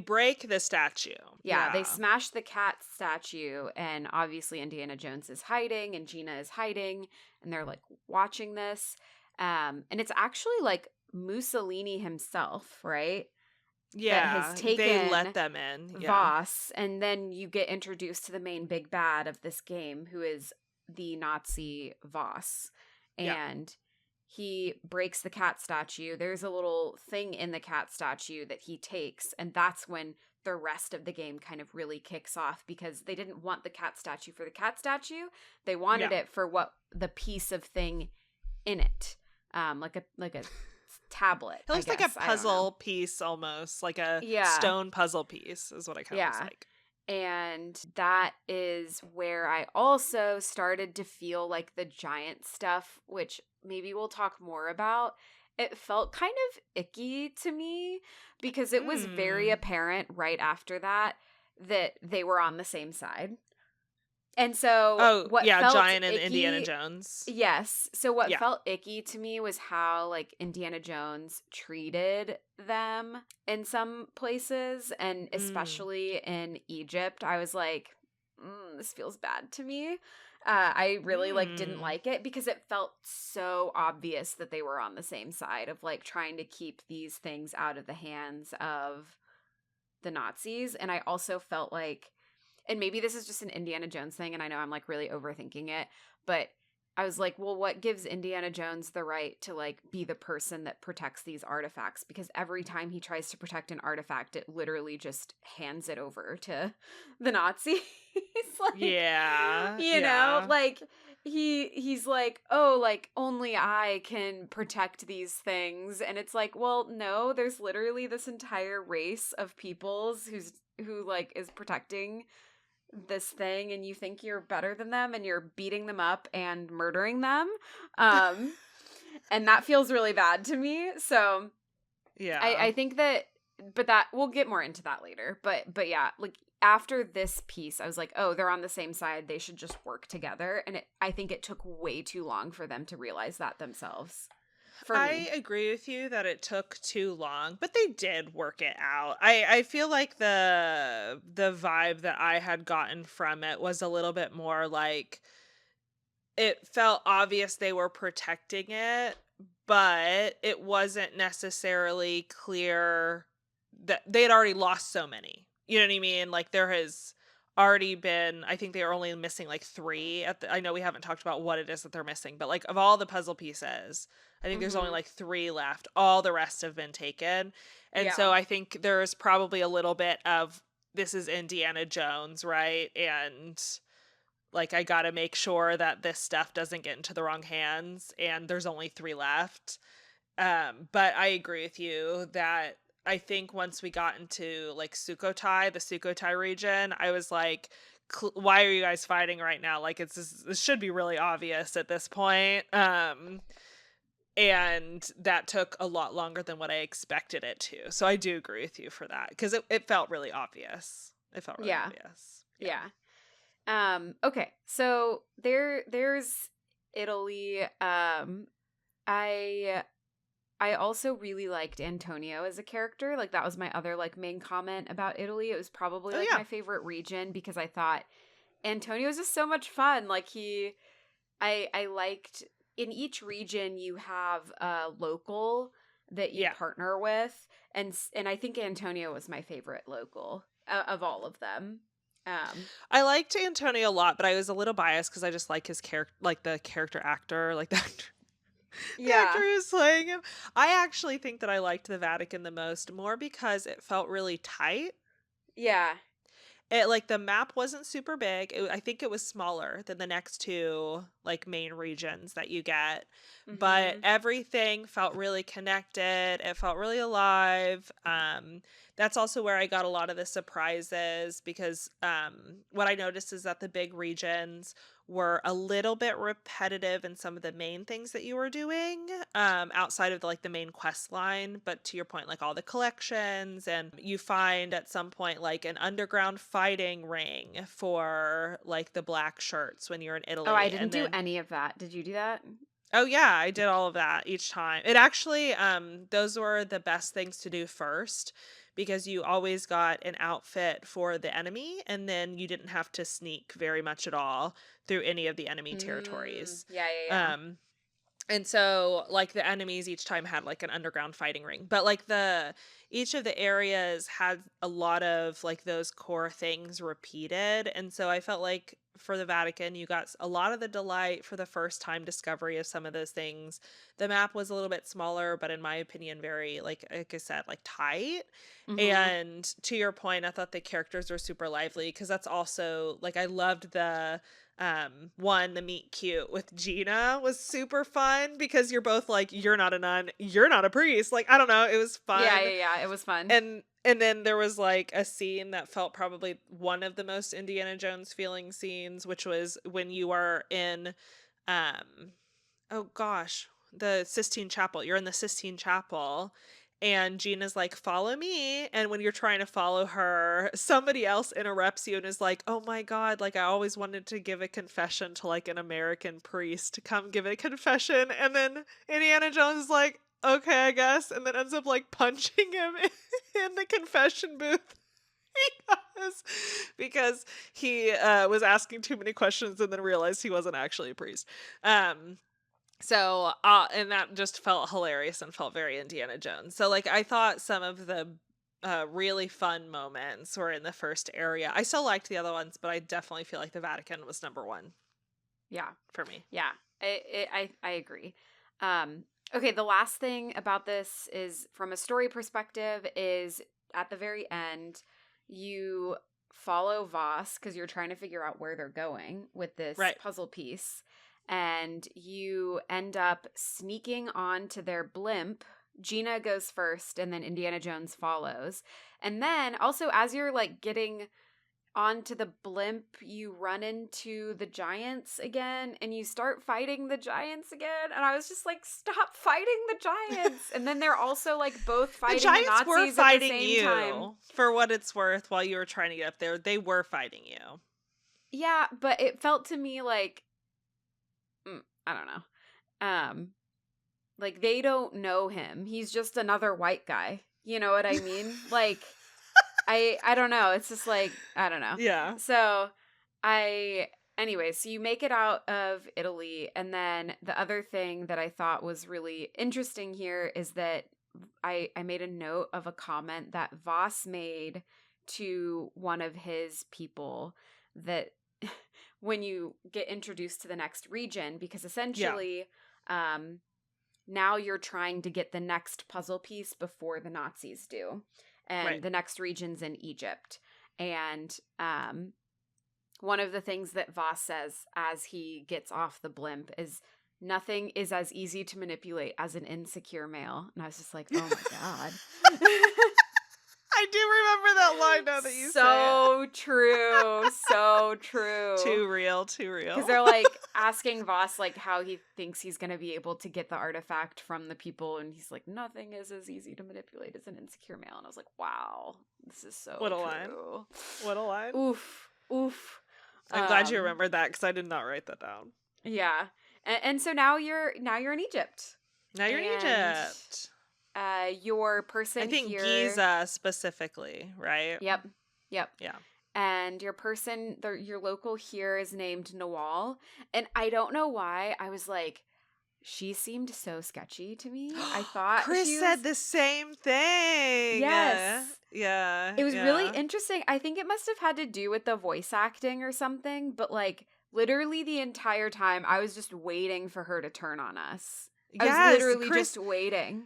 break the statue. yeah, they Yeah. smash the cat statue. And obviously, Indiana Jones is hiding and Gina is hiding, and they're like watching this. And it's actually like Mussolini himself, right? That has Yeah. They let taken them in. Yeah. Voss, and then you get introduced to the main big bad of this game, who is the Nazi Voss. Yeah. And he breaks the cat statue. There's a little thing in the cat statue that he takes, and that's when the rest of the game kind of really kicks off, because they didn't want the cat statue for the cat statue. They wanted Yeah. it for what the piece of thing in it. Like a tablet, It I looks like a guess. I don't know. puzzle piece almost, like a Yeah. stone puzzle piece is what it kind of looks Yeah. like. And that is where I also started to feel like the giant stuff, which maybe we'll talk more about. It felt kind of icky to me because it was very Mm. apparent right after that that they were on the same side. And so Oh, what yeah, felt Giant and Indiana icky, Jones. yes. So what Yeah. felt icky to me was how like Indiana Jones treated them in some places, and Mm. especially in Egypt. I was like, this feels bad to me. I really like didn't Mm. like it because it felt so obvious that they were on the same side of like trying to keep these things out of the hands of the Nazis. And I also felt like, and maybe this is just an Indiana Jones thing, and I know I'm like really overthinking it, but I was like, well, what gives Indiana Jones the right to like be the person that protects these artifacts? Because every time he tries to protect an artifact, it literally just hands it over to the Nazis. Like, Yeah. you know, Yeah. like he's like, oh, like only I can protect these things. And it's like, well, no, there's literally this entire race of peoples who like is protecting this thing, and you think you're better than them and you're beating them up and murdering them. Um and that feels really bad to me. So Yeah. I think that, but that we'll get more into that later. But yeah, like after this piece, I was like, oh, they're on the same side. They should just work together. And I think it took way too long for them to realize that themselves. For I me. agree with you that it took too long, but they did work it out. I feel like the vibe that I had gotten from it was a little bit more like it felt obvious they were protecting it, but it wasn't necessarily clear that they had already lost so many. You know what I mean? Like there has already been, I think they are only missing like 3 at the, I know we haven't talked about what it is that they're missing, but like of all the puzzle pieces, I think there's only Mm-hmm. like 3 left. All the rest have been taken. And Yeah. so I think there's probably a little bit of this is Indiana Jones, right? And like I got to make sure that this stuff doesn't get into the wrong hands, and there's only 3 left. But I agree with you that I think once we got into like Sukhothai, the Sukhothai region, I was like, why are you guys fighting right now? Like this should be really obvious at this point. And that took a lot longer than what I expected it to. So I do agree with you for that because it felt really obvious. It felt really Yeah. obvious. Yeah. Yeah. Okay. So there's Italy. I I also really liked Antonio as a character. Like that was my other like main comment about Italy. It was probably Oh like yeah. my favorite region because I thought Antonio was just so much fun. Like I liked, in each region you have a local that you Yeah. partner with, and I think Antonio was my favorite local of all of them. I liked Antonio a lot, but I was a little biased because I just like his character, like the character actor, like the actor. The actor Yeah. who's playing him. I actually think that I liked the Vatican the most, more because it felt really tight. Yeah. It like the map wasn't super big. I think it was smaller than the next two like main regions that you get, but Mhm. everything felt really connected. It felt really alive. That's also where I got a lot of the surprises because what I noticed is that the big regions were a little bit repetitive in some of the main things that you were doing outside of like the main quest line. But to your point, like all the collections, and you find at some point like an underground fighting ring for like the black shirts when you're in Oh, I Italy. didn't And do then any of that. Did you do that? oh yeah, I did all of that each time. It actually those were the best things to do first because you always got an outfit for the enemy and then you didn't have to sneak very much at all through any of the enemy territories. Yeah, yeah, yeah. Um and so like the enemies each time had like an underground fighting ring. But like the each of the areas had a lot of like those core things repeated. And so I felt like for the Vatican, you got a lot of the delight for the first time discovery of some of those things. The map was a little bit smaller, but in my opinion, very like I said, like tight. Mhm. And to your point, I thought the characters were super lively because that's also like I loved the meet cute with Gina was super fun because you're both like you're not a nun, you're not a priest. Like I don't know, it was Yeah, fun. yeah, yeah. It was fun. And then there was like a scene that felt probably one of the most Indiana Jones feeling scenes, which was when you are in um oh gosh, the Sistine Chapel. You're in the Sistine Chapel and Gina's like, "Follow me." And when you're trying to follow her, somebody else interrupts you and is like, "Oh my God, like I always wanted to give a confession to like an American priest to come give a confession." And then Indiana Jones is like, "Okay, I guess." And then ends up like punching him in the confession booth. Because because he was asking too many questions and then realized he wasn't actually a priest. Um and that just felt hilarious and felt very Indiana Jones. So, like, I thought some of the really fun moments were in the first area. I still liked the other ones, but I definitely feel like the Vatican was number one Yeah. for me. Yeah. I agree. Um okay, the last thing about this is from a story perspective is at the very end you follow Voss cuz you're trying to figure out where they're going with this Right. puzzle piece and you end up sneaking onto their blimp. Gina goes first and then Indiana Jones follows. And then also as you're like getting onto the blimp, you run into the giants again and you start fighting the giants again. And I was just like, stop fighting the giants. And then they're also like both The fighting the Giants were Nazis at the fighting same time. you for what it's worth while you were trying to get up there. They were fighting you. Yeah, but it felt to me like, I don't know. Like they don't know him. He's just another white guy. You know what I mean? Like I don't know. It's just like I don't know. Yeah. So I anyway, so you make it out of Italy and then the other thing that I thought was really interesting here is that I made a note of a comment that Voss made to one of his people that when you get introduced to the next region because Yeah. essentially um now you're trying to get the next puzzle piece before the Nazis do. And Right. the next region's in Egypt. And one of the things that Voss says as he gets off the blimp is nothing is as easy to manipulate as an insecure male. And I was just like, oh my God. I do remember that line now that you say it. So true. So true. Too real, too Because real. they're like asking Voss like how he thinks he's going to be able to get the artifact from the people, and he's like, nothing is as easy to manipulate as an insecure male. And I was like, wow, this is so What a line. true. What a line. Oof, oof. I'm glad you remembered that because I did not write that down. Yeah, and so now you're in Egypt, Now you're in and Egypt. your I person think here. Giza specifically, right? Yep, yep. Yeah. And your person, your local here is named Nawal. And I don't know why. I was like, she seemed so sketchy to me. I thought Chris she was. said the same thing. Yes. Yeah. It was really Yeah. interesting. I think it must have had to do with the voice acting or something. But like, literally the entire time, I was just waiting for her to turn on us. I was Yes, literally just waiting.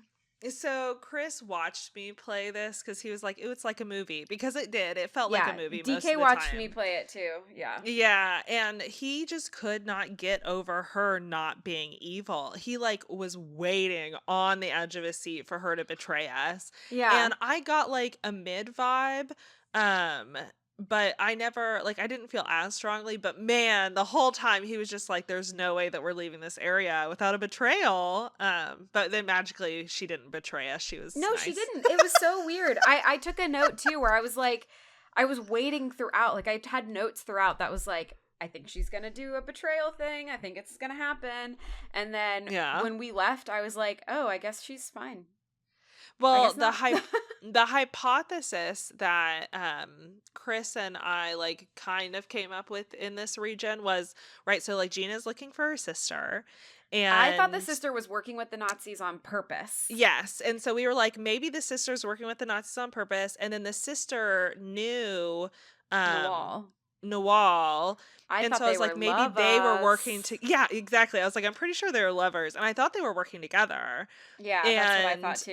So Chris watched me play this because he was like, "Ooh, it's like a movie," because it did. It felt like a Yeah, movie most DK of the watched me time. play it too. Yeah. Yeah, and he just could not get over her not being evil. He like was waiting on the edge of his seat for her to betray us. Yeah. And I got like a mid vibe. Um but I never like I didn't feel as strongly, but man, the whole time he was just like there's no way that we're leaving this area without a betrayal. But then magically she didn't betray us. She was No, she nice. didn't. It was so weird. I took a note too where I was like, I was waiting throughout. Like I had notes throughout that was like, I think she's gonna do a betrayal thing. I think it's gonna happen. And then Yeah. when we left, I was like, oh, I guess she's fine. I Well, guess not. the hypothesis that Chris and I like kind of came up with in this region was right. So like Gina's looking for her sister, I thought the and sister was working with the Nazis on purpose. yes, and so we were like maybe the sister's working with the Nazis on purpose, and then the sister knew um Nawal. Nawal. I And thought so I they was were like, maybe they were working lovers. to, yeah, exactly. I was like, I'm pretty sure they were lovers. And I thought they were working together. Yeah, that's what I thought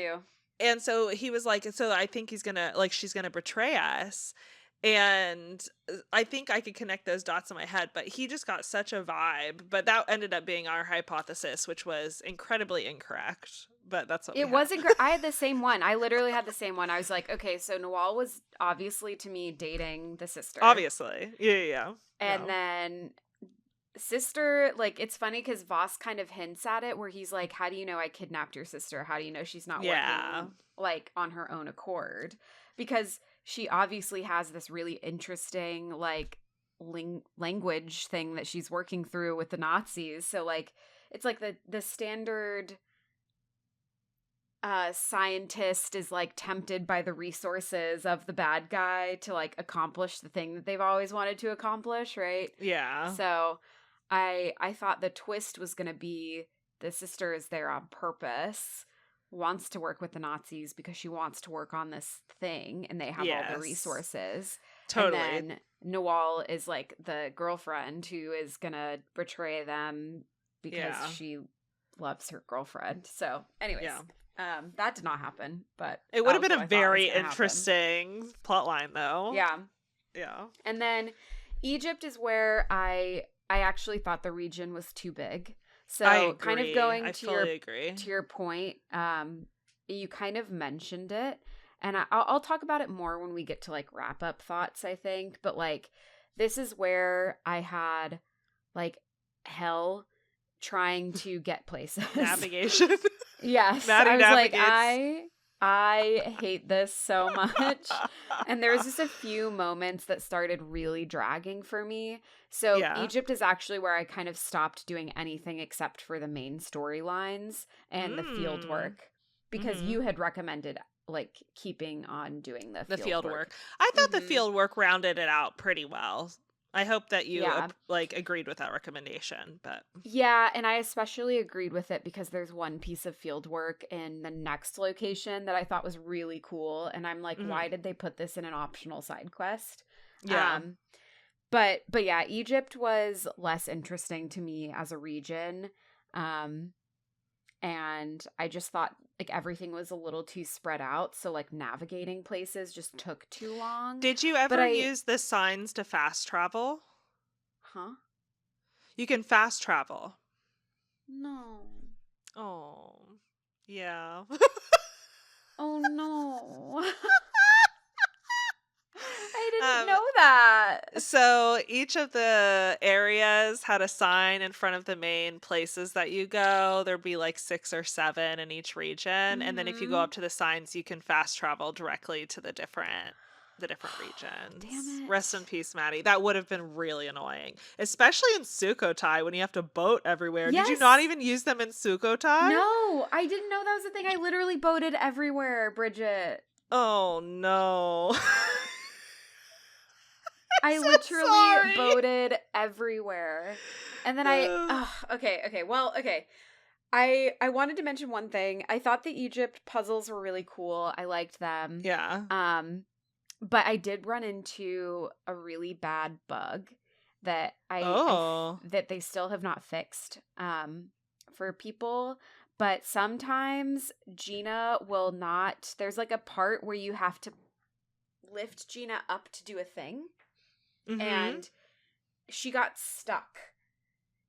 And too. so he was like, so I think he's gonna like she's gonna betray us. And I think I could connect those dots in my head, but he just got such a vibe. But that ended up being our hypothesis, which was incredibly incorrect. But that's what we It had. wasn't. I had the same one. I literally had the same one. I was like, okay, so Nawal was obviously to me dating the sister, Obviously. Yeah, yeah, yeah. and No. then sister. Like it's funny because Voss kind of hints at it, where he's like, "How do you know I kidnapped your sister? How do you know she's not Yeah. working like on her own accord?" Because she obviously has this really interesting like language thing that she's working through with the Nazis. So like, it's like the standard scientist is like tempted by the resources of the bad guy to like accomplish the thing that they've always wanted to accomplish, right? Yeah. So I thought the twist was going to be the sister is there on purpose, wants to work with the Nazis because she wants to work on this thing and they have all the Yes. resources. And Totally. then Nawal is like the girlfriend who is going to betray them because Yeah. she loves her girlfriend. So, anyways, Yeah. that did not happen, but It would that have was been what a I thought was very going to happen. interesting plot line though. Yeah. Yeah. And then Egypt is where I actually thought the region was too big. I So, kind of agree. going I fully agree. to your point, you kind of mentioned it, and I'll talk about it more when we get to like wrap up thoughts, I think. But like, this is where I had like hell trying to get places. Navigation. Yes, Maddie I was like, navigates. I hate this so much. And there was just a few moments that started really dragging for me. So Yeah. Egypt is actually where I kind of stopped doing anything except for the main storylines and the field Mm. work because Mm-hmm. you had recommended like keeping on doing the The field field work. work. I thought the Mhm. field work rounded it out pretty well. I hope that you Yeah. like agreed with that recommendation, but Yeah, and I especially agreed with it because there's one piece of field work in the next location that I thought was really cool, and I'm like, mhm. why did they put this in an optional side quest? Yeah. Um, but yeah, Egypt was less interesting to me as a region. Um, and I just thought like everything was a little too spread out, so like navigating places just took too long. Did you But ever I, use the signs to fast travel? huh? You can fast travel. No. Oh. Yeah. Oh no. I didn't um know that. So each of the areas had a sign in front of the main places that you go. There'd be like 6 or 7 in each region. And then if you go Mm-hmm. up to the signs, you can fast travel directly to the different regions. Damn Rest in it. peace, Maddie. That would have been really annoying. Especially in Sukhothai when you have to boat everywhere. Did you not Yes. even use them in Sukhothai? No, I didn't know that was a thing. I literally boated everywhere, Bridget. Oh no. I So literally sorry. boated everywhere. And then okay. Well, okay. I wanted to mention one thing. I thought the Egypt puzzles were really cool. I liked them. Yeah. But I did run into a really bad bug that Oh. that they still have not fixed for people. but sometimes Gina will not. There's like a part where you have to lift Gina up to do a thing, Mm-hmm. and she got stuck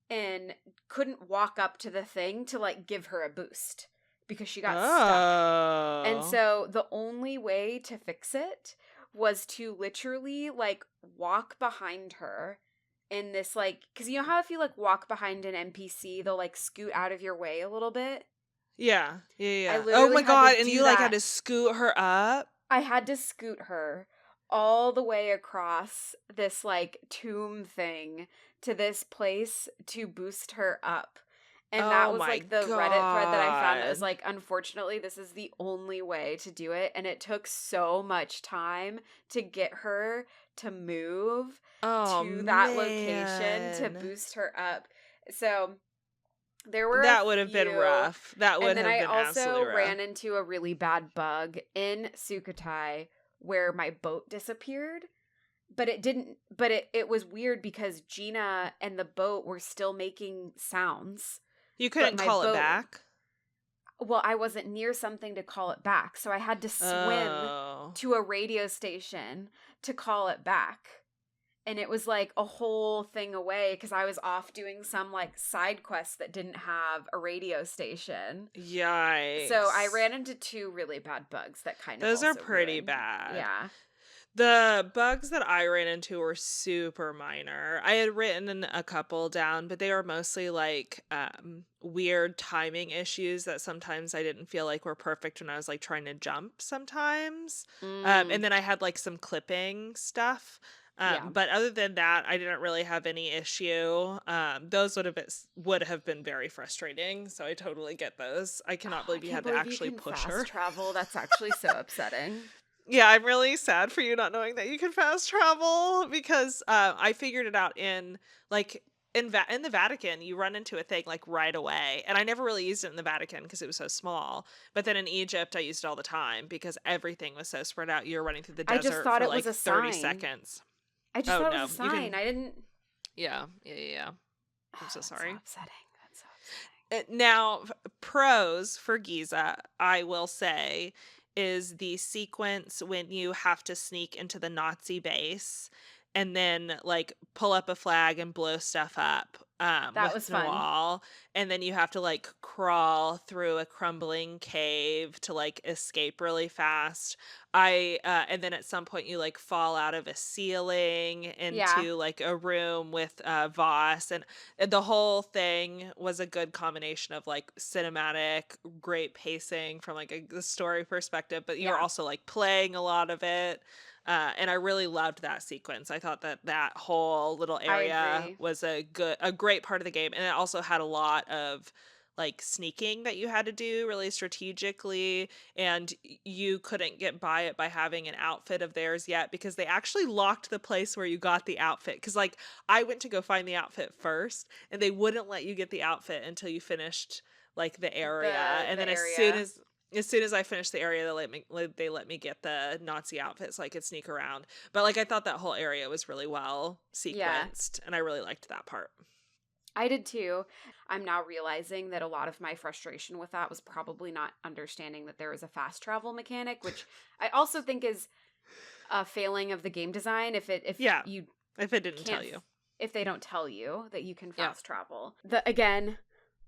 and couldn't walk up to the thing to like give her a boost because she got stuck. And Oh. so the only way to fix it was to literally like walk behind her in this like, because you know how if you like walk behind an NPC, they'll like scoot out of your way a little bit? Yeah. Yeah. I Yeah. Oh literally my had to God. And do you like had that. to scoot her up? I had to scoot her all the way across this like tomb thing to this place to boost her up. And that Oh was my like the Reddit thread that I found that was God. like, unfortunately, this is the only way to do it. And it took so much time to get her to move Oh to that location to man. boost her up. So there were a That would have been few. rough. That And would then have I been absolutely also rough. ran into a really bad bug in Sukhothai where my boat disappeared. But it didn't, but it was weird because Gina and the boat were still making sounds. You But couldn't my call it boat, back? well, I wasn't near something to call it back. So I had to swim Oh. to a radio station to call it back. And it was like a whole thing away because I was off doing some like side quest that didn't have a radio station. So I Yikes. ran into two really bad bugs that kind of Those are also pretty ruined. bad. Yeah. The bugs that I ran into were super minor. I had written a couple down, but they were mostly like weird timing issues that sometimes I didn't feel like were perfect when I was like trying to jump sometimes. And Mm, then I had like some clipping stuff. yeah. But other than that, I didn't really have any issue. Those would have been very frustrating. So I totally get those. I cannot Oh, I believe you can't had to believe you actually can push fast her. travel. That's actually so upsetting. Yeah, I'm really sad for you not knowing that you can fast travel because I figured it out in like in the Vatican. You run into a thing like right away, and I never really used it in the Vatican because it was so small. But then in Egypt, I used it all the time because everything was so spread out. You're running through the I just desert thought for it was like a 30 sign. seconds. I just Oh thought it was no, a you sign. can. I didn't. Yeah, yeah, yeah. Yeah. I'm so That's so sorry. upsetting. That's so upsetting. Now, pros for Giza, I will say, is the sequence when you have to sneak into the Nazi base and then like pull up a flag and blow stuff up That with was fun. Nawal, and then you have to like crawl through a crumbling cave to like escape really fast. I and then at some point you like fall out of a ceiling Yeah. into like a room with Voss, and the whole thing was a good combination of like cinematic, great pacing from like a story perspective, but you were Yeah. also like playing a lot of it. And I really loved that sequence. I thought that that whole little I area agree. was a great part of the game, and it also had a lot of like sneaking that you had to do really strategically, and you couldn't get by it by having an outfit of theirs yet because they actually locked the place where you got the outfit. Because like I went to go find the outfit first, and they wouldn't let you get the outfit until you finished like the area. And The then area. as soon as I finished the area, they let me get the Nazi outfit so I could sneak around. But like I thought that whole area was really well Yeah. sequenced, and I really liked that part. I did too. I'm now realizing that a lot of my frustration with that was probably not understanding that there was a fast travel mechanic, which I also think is a failing of the game design if Yeah, you if it didn't tell can't you. if they don't tell you that you can Yeah. fast travel. The again,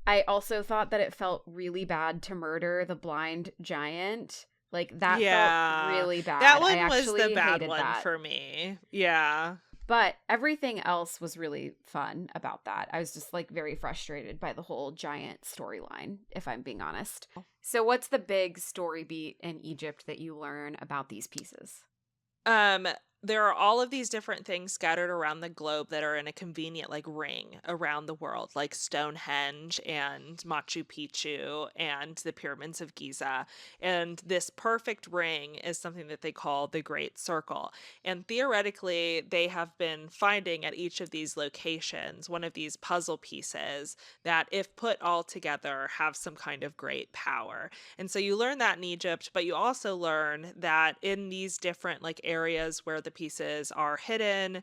I also thought that it felt really bad to murder the blind giant. Like that felt Yeah. really That bad. I one was the actually bad hated one that. for me. Yeah. But everything else was really fun about that. I was just like very frustrated by the whole giant storyline, if I'm being honest. So, what's the big story beat in Egypt that you learn about these pieces? Um, there are all of these different things scattered around the globe that are in a convenient like ring around the world, like Stonehenge and Machu Picchu and the pyramids of Giza. And this perfect ring is something that they call the Great Circle. And theoretically, they have been finding at each of these locations one of these puzzle pieces that, if put all together, have some kind of great power. And so you learn that in Egypt, but you also learn that in these different like areas where the pieces are hidden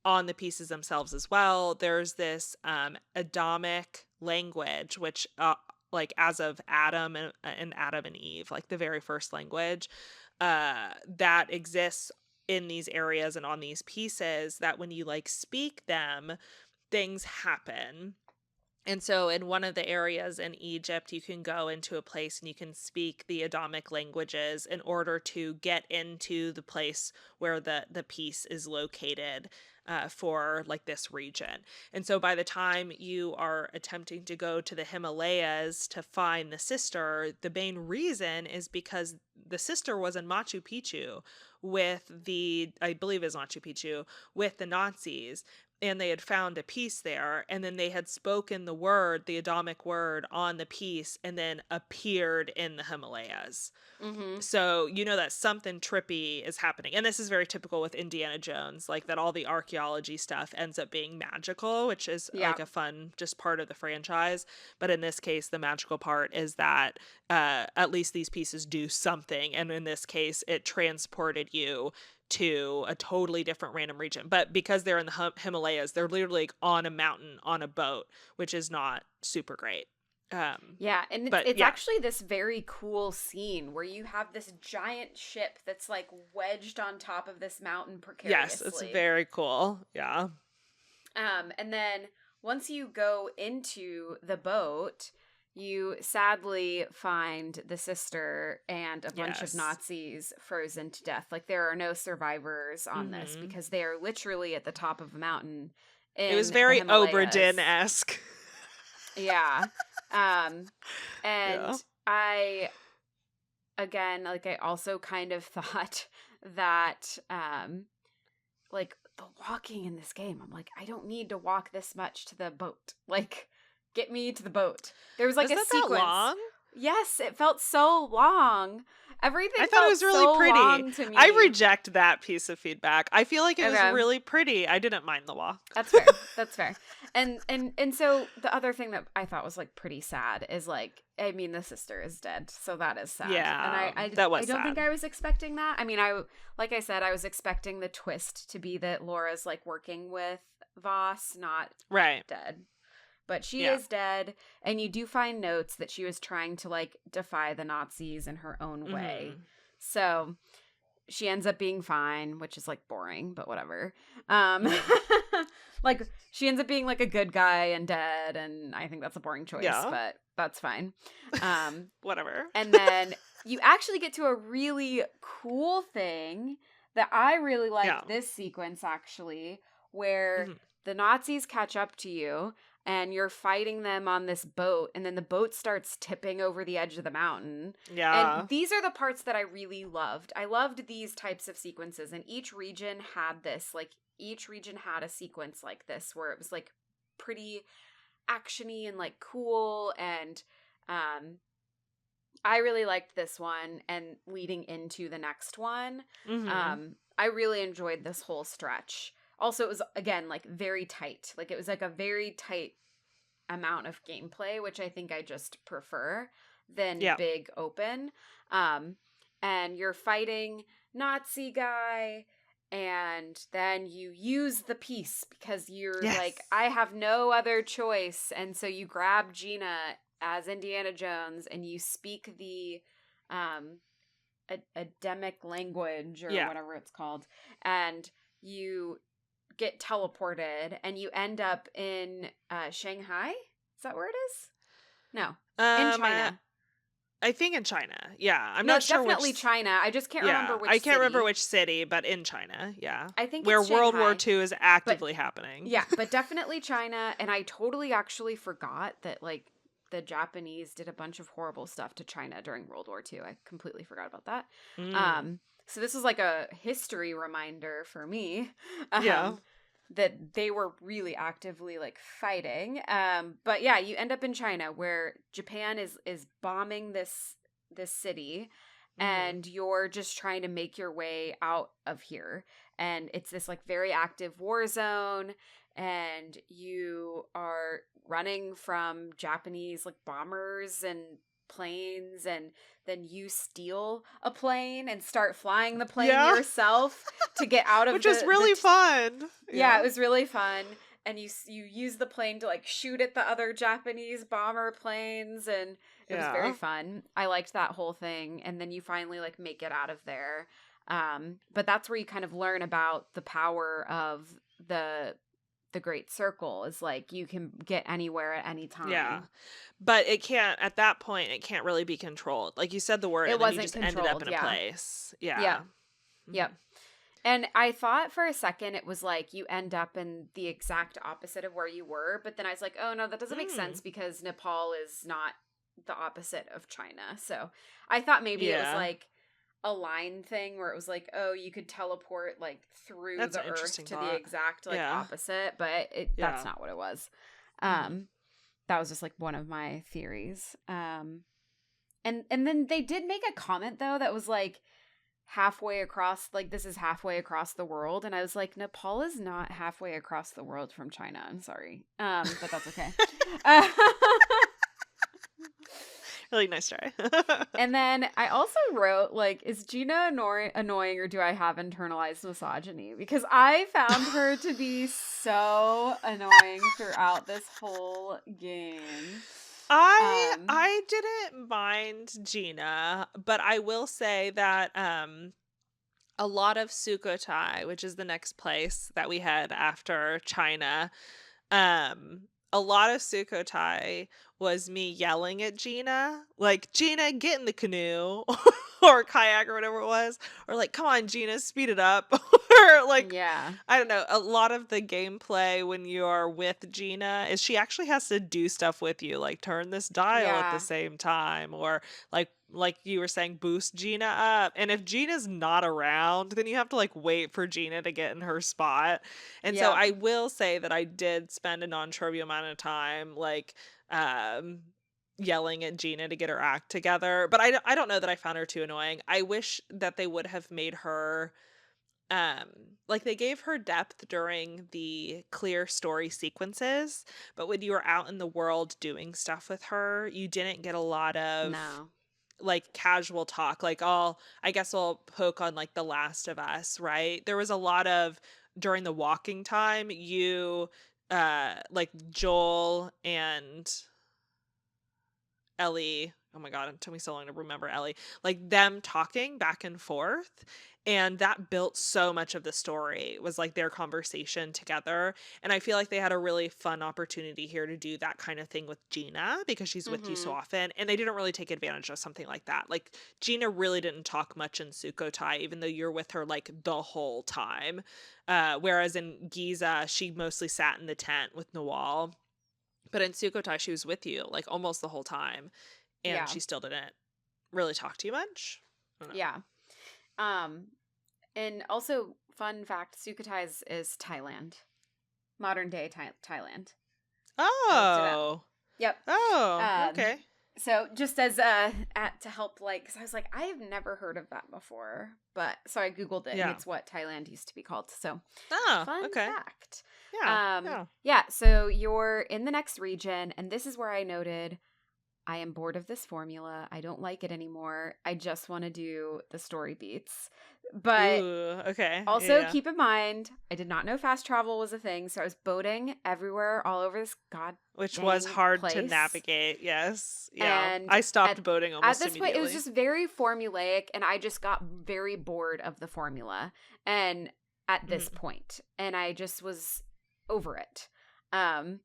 on the pieces themselves as well, there's this Adamic language, which like as of Adam and Adam and Eve, like the very first language that exists in these areas and on these pieces, that when you like speak them, things happen. And so in one of the areas in Egypt, you can go into a place and you can speak the Adamic languages in order to get into the place where the piece is located for like this region. And so by the time you are attempting to go to the Himalayas to find the sister, the main reason is because the sister was in Machu Picchu with I believe is Machu Picchu, with the Nazis, and they had found a piece there, and then they had spoken the Adamic word on the piece, and then appeared in the Himalayas. Mm-hmm. So you know that something trippy is happening. And this is very typical with Indiana Jones, like that all the archaeology stuff ends up being magical, which is Yeah. like a fun just part of the franchise. But in this case, the magical part is that at least these pieces do something. And in this case, it transported you to a totally different random region. But because they're in the Himalayas, they're literally like on a mountain on a boat, which is not super great. Yeah, and But it's yeah, actually this very cool scene where you have this giant ship that's like wedged on top of this mountain yes, it's precariously. very cool. Yeah. And then once you go into the boat, you sadly find the sister and a bunch of Yes. Nazis frozen to death. Like there are no survivors on this Mm-hmm. because they are literally at the top of a mountain It was in the very Obra Himalayas. Dinn-esque. Yeah. And Yeah. I again, like I also kind of thought that like the walking in this game, I'm like, I don't need to walk this much to the boat. Like, get me to the boat. There was like Is a that sequence. long? Yes, it felt so long. Everything I thought felt it was really so pretty. long to me. I reject that piece of feedback. I feel like it was Okay. really pretty. I didn't mind the walk. That's fair. That's fair. And so the other thing that I thought was like pretty sad is like, I mean, the sister is dead, so that is sad. Yeah, And that was I don't think sad. I was expecting that. I mean, like I said, I was expecting the twist to be that Laura's like working with Voss, not Right. dead. But she Yeah. is dead, and you do find notes that she was trying to like defy the Nazis in her own way. Mhm. So she ends up being fine, which is like boring, but whatever. Like she ends up being like a good guy and dead, and I think that's a boring choice, Yeah. but that's fine. Whatever. And then you actually get to a really cool thing that I really liked Yeah. this sequence actually, where Mhm. the Nazis catch up to you and you're fighting them on this boat, and then the boat starts tipping over the edge of the mountain. Yeah. And these are the parts that I really loved. I loved these types of sequences, and each region had this, like, each region had a sequence like this where it was, like, pretty actiony and, like, cool, and I really liked this one, and leading into the next one, Mhm. I really enjoyed this whole stretch. Also, it was, again, like, very tight. Like, it was, like, a very tight amount of gameplay, which I think I just prefer than Yeah. big open. And you're fighting Nazi guy, and then you use the piece because you're Yes. like, I have no other choice. And so you grab Gina as Indiana Jones and you speak the Adamic language or Yeah. whatever it's called, and you get teleported and you end up in Shanghai. Is that where it is? No, in China. I think in China. Yeah. I'm No, not it's sure definitely which. China. I just can't Yeah. remember which I can't remember city. which city, but in China. Yeah. I think Where it's World War Shanghai. II is actively happening. Yeah, but definitely China. And I totally actually forgot that, like, the Japanese did a bunch of horrible stuff to China during World War II. I completely forgot about that. Mm. So this is like a history reminder for me. Yeah. That they were really actively like fighting. But yeah, you end up in China where Japan is bombing this city, and you're just trying to make your way out of here. And it's this like very active war zone, and you are running from Japanese like bombers and planes, and then you steal a plane and start flying the plane Yeah. yourself to get out of Which was really fun. Yeah, it was really fun. and you use the plane to like shoot at the other Japanese bomber planes, and it was very Yeah. fun. I liked that whole thing, and then you finally like make it out of there. But that's where you kind of learn about the power of the Great Circle, is like you can get anywhere at any Yeah. time. But it can't, at that point, it can't really be controlled. Like you said the word It and then you wasn't just ended up controlled, in a yeah. place. Yeah. Yep. Mhm. Yep. And I thought for a second it was like you end up in the exact opposite of where you were, but then I was like, oh no, that doesn't make sense Mm. because Nepal is not the opposite of China. So I thought maybe it was Yeah. like a line thing where it was like, oh, you could teleport like through That's the an earth interesting to the thought. exact like Yeah. opposite, but that's Yeah. not what it was. Mhm. That was just like one of my theories. And then they did make a comment though that was like halfway across, like this is halfway across the world, and I was like, Nepal is not halfway across the world from China. I'm sorry, but that's okay. Uh, Really nice try. and then I also wrote like, is Gina annoying or do I have internalized misogyny? Because I found her to be so annoying throughout this whole game. I didn't mind Gina, but I will say that a lot of Sukhothai, which is the next place that we head after China, a lot of Sukhothai was me yelling at Gina, like, "Gina, get in the canoe," or kayak or whatever it was, or like, "Come on, Gina, speed it up," or like, Yeah. I don't know. A lot of the gameplay when you're with Gina is she actually has to do stuff with you, like turn this dial at the Yeah. same time, or like you were saying, boost Gina up. And if Gina's not around, then you have to like wait for Gina to get in her spot. And so Yep. I will say that I did spend a non-trivial amount of time like um yelling at Gina to get her act together. But I don't know that I found her too annoying. I wish that they would have made her um like they gave her depth during the clear story sequences, but when you were out in the world doing stuff with her, you didn't get a lot of No. like casual talk. Like, I guess I'll poke on like The Last of Us, right? There was a lot of during the walking time, you like Joel and Ellie, oh my god, it took me so long to remember Ellie, like them talking back and forth. And that built so much of the story was like their conversation together. And I feel like they had a really fun opportunity here to do that kind of thing with Gina because she's with you so Mm-hmm. often. And they didn't really take advantage of something like that. Like Gina really didn't talk much in Sukhothai, even though you're with her like the whole time. Whereas in Giza, she mostly sat in the tent with Nawal. But in Sukhothai, she was with you like almost the whole time, and Yeah. she still didn't really talk to you much. I don't know. Yeah. Um, and also, fun fact: Sukhothai is Thailand, modern day Thailand. I looked it up. Oh, Yep. oh, Um, okay. so just as to help, like, because I was like, I have never heard of that before, but so I googled it, and Yeah. it's what Thailand used to be called. So, Oh, fun okay. fact. Yeah, yeah. Yeah. So you're in the next region, and this is where I noted I am bored of this formula. I don't like it anymore. I just want to do the story beats. But Ooh, okay. Yeah, also yeah. keep in mind, I did not know fast travel was a thing, so I was boating everywhere, all over this god Which was dang hard to place. navigate. Yes. Yeah. And I stopped at boating at almost this point, it was immediately. just very formulaic, and I just got very bored of the formula. And at this Mhm. point, and I just was over it. Um,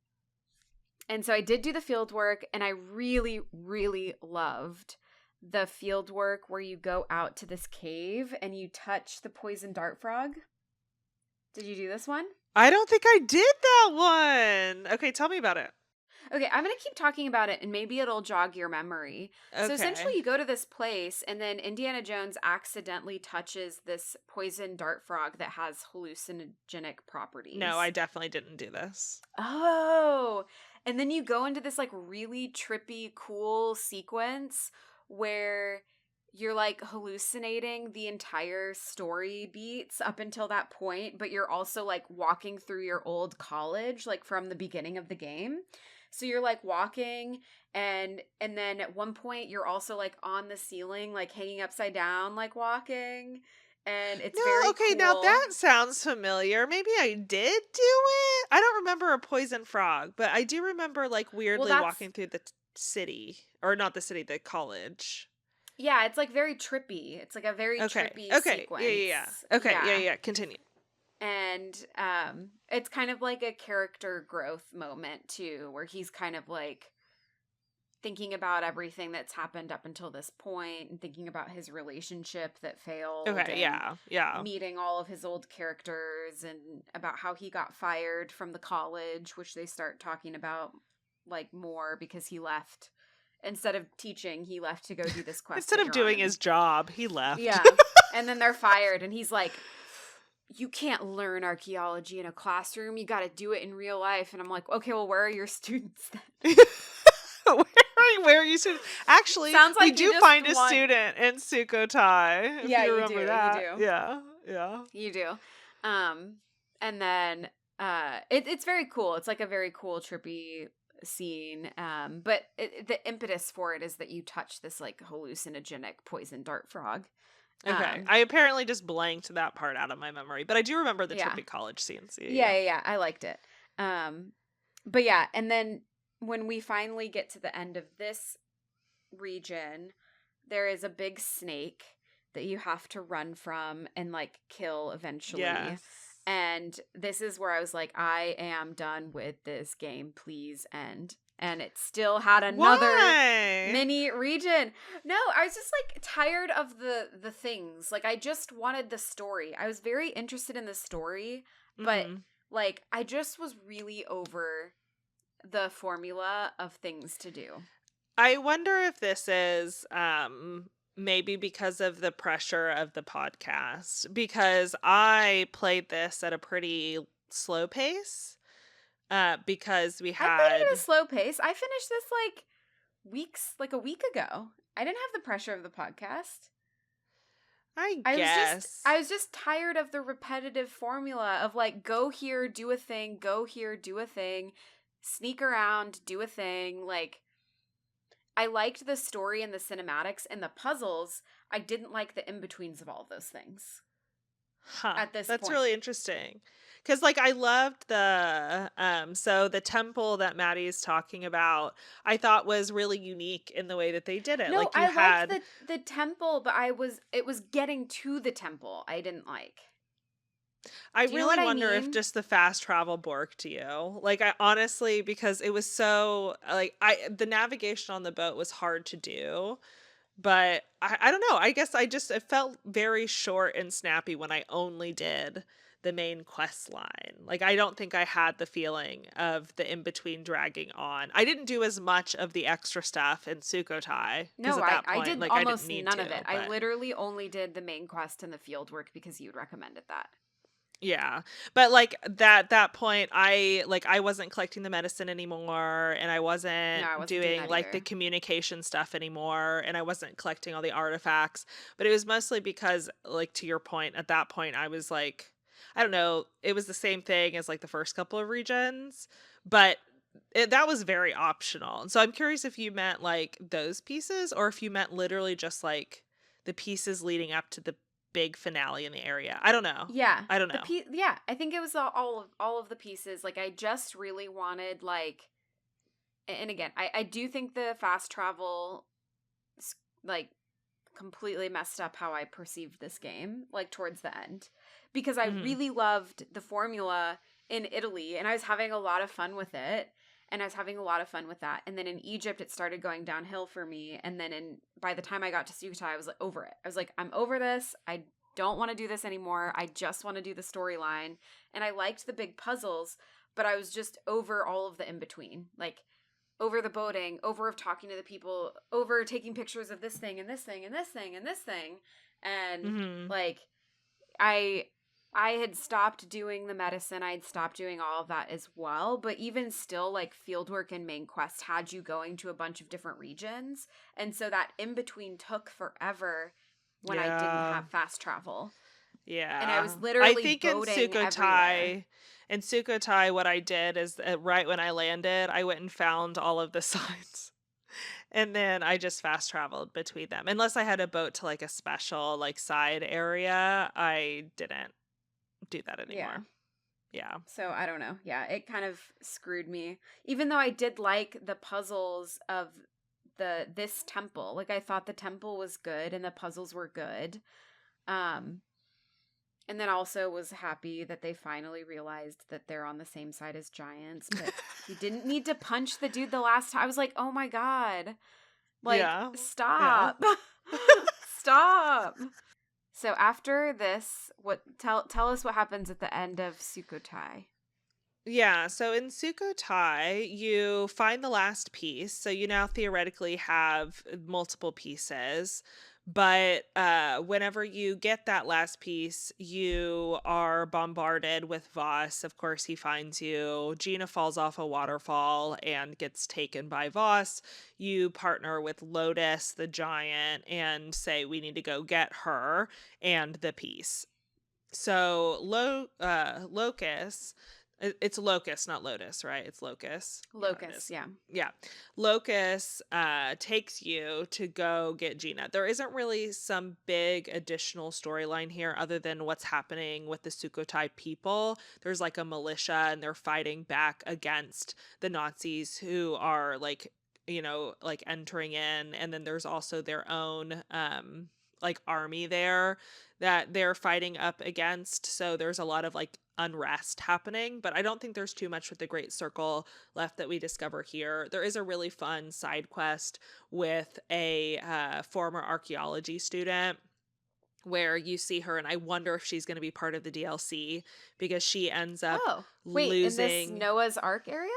and so I did do the field work, and I really, really loved the field work where you go out to this cave and you touch the poison dart frog. Did you do this one? I don't think I did that one. Okay, tell me about it. Okay, I'm going to keep talking about it and maybe it'll jog your memory. So essentially, Okay. you go to this place and then Indiana Jones accidentally touches this poison dart frog that has hallucinogenic No, properties. I definitely didn't do this. Oh, and then you go into this like really trippy, cool sequence where you're like hallucinating the entire story beats up until that point, but you're also like walking through your old college, like from the beginning of the game. So you're like walking and then at one point you're also like on the ceiling, like hanging upside down, like walking. And it's No, very okay, now cool. that sounds familiar. Maybe I did do it. I don't remember remember a poison frog, but I do remember like Well, weirdly that's walking through the city, or not the city, the college. yeah, it's like very trippy. It's like a very Okay. trippy Okay. Yeah, yeah, sequence. yeah. Okay. Yeah, Yeah. yeah. Continue. And it's kind of like a character growth moment too, where he's kind of like thinking about everything that's happened up until this point and thinking about his relationship that failed Okay. and Yeah. Yeah. meeting all of his old characters and about how he got fired from the college, which they start talking about like more because he left. Instead of teaching, he left to go do this quest Instead that of you're on. doing And his job, he left. yeah. And then they're fired and he's like, you can't learn archaeology in a classroom. You got to do it in real life. And I'm like, okay, well, where are your students then? Where are you students? Actually, Sounds we like you do just find a want. student in Sukhothai, if Yeah, you you do. remember You that. do. Yeah. Yeah. You do. And then it's very cool. It's like a very cool, trippy scene. But the impetus for it is that you touch this like hallucinogenic poison dart frog. Okay. I apparently just blanked that part out of my memory, but I do remember the Yeah. trippy college scenes. Yeah. I liked it. But yeah, and then when we finally get to the end of this region, there is a big snake that you have to run from and like kill eventually. Yes. And this is where I was like, I am done with this game. Please end. And it still had another Why? mini region. No, I was just like tired of the things. Like I just wanted the story. I was very interested in the story, but like I just was really over the formula of things to do. I wonder if this is maybe because of the pressure of the podcast, because I played this at a pretty slow pace because we I played it at a had slow pace. I finished this like a week ago. I didn't have the pressure of the podcast. I guess I was just tired of the repetitive formula of like go here, do a thing, go here, do a thing, sneak around, do a thing. Like I liked the story and the cinematics and the puzzles. I didn't like the in-betweens of all of those things. At this That's point. really interesting. Cause like I loved the so the temple that Maddie's talking about, I thought was really unique in the way that they did it. No, Like you I had liked the temple, but it was getting to the temple I didn't like. I Do you know really what I wonder if mean? just the fast travel borked to you. Like I honestly, because it was so like the navigation on the boat was hard to do. But I don't know. I guess it felt very short and snappy when I only did the main quest line. Like I don't think I had the feeling of the in between dragging on. I didn't do as much of the extra stuff in Sukhothai because No, at that I point, did like I didn't almost need none to. of it. I But literally only did the main quest and the field work because you'd recommended that. yeah. But like that point I wasn't collecting the medicine anymore, and I No, wasn't I wasn't doing doing that like the either. communication stuff anymore, and I wasn't collecting all the artifacts. But it was mostly because like to your point, at that point I was like I don't know, it was the same thing as like the first couple of regions, but that was very optional. And so I'm curious if you meant like those pieces or if you meant literally just like the pieces leading up to the big finale in the area. I don't know. Yeah. I don't know. Yeah, I think it was all of the pieces. Like I just really wanted like and again, I do think the fast travel like completely messed up how I perceived this game like towards the end because I Mhm. really loved the formula in Italy and I was having a lot of fun with it and I was having a lot of fun with that and then in Egypt it started going downhill for me and then by the time I got to Sukhothai I was like over it. I was like I'm over this. I don't want to do this anymore. I just want to do the storyline and I liked the big puzzles but I was just over all of the in between. Like over the boating, over of talking to the people, over taking pictures of this thing and this thing and this thing and this thing. And Mhm. like I had stopped doing the medicine. I had stopped doing all of that as well. But even still, like fieldwork and main quest had you going to a bunch of different regions. And so that in between took forever when I didn't Yeah. have fast travel. And I Yeah. was I literally think in boating everywhere. Sukhothai what I did is right when I landed, I went and found all of the signs. And then I just fast traveled between them. Unless I had a boat to like a special like side area, I didn't do that Yeah. anymore. Yeah. So I don't know. Yeah, it kind of screwed me. Even though I did like the puzzles of this temple. Like I thought the temple was good and the puzzles were good. Um and then also was happy that they finally realized that they're on the same side as giants, but you didn't need to punch the dude the last time. I was like, "Oh my god. Like Yeah. Yeah. stop." Stop. So after this, tell us what happens at the end of Sukhothai. Yeah, so in Sukhothai, you find the last piece. So you now theoretically have multiple pieces. But whenever you get that last piece, you are bombarded with Voss. Of course, he finds you. Gina falls off a waterfall and gets taken by Voss. You partner with Lotus, the giant, and say, we need to go get her and the piece. So Locus, it's Locust, not Lotus, right? It's Locust. Yeah, it Locust, is. yeah. Yeah. Locust takes you to go get Gina. There isn't really some big additional storyline here other than what's happening with the Sukhothai people. There's like a militia and they're fighting back against the Nazis who are like, like entering in. And then there's also their own like army there that they're fighting up against. So there's a lot of like unrest happening, but I don't think there's too much with the Great Circle left that we discover here. There is a really fun side quest with a former archaeology student where you see her, and I wonder if she's going to be part of the DLC because she ends up Oh, wait, in this losing. Noah's Ark area?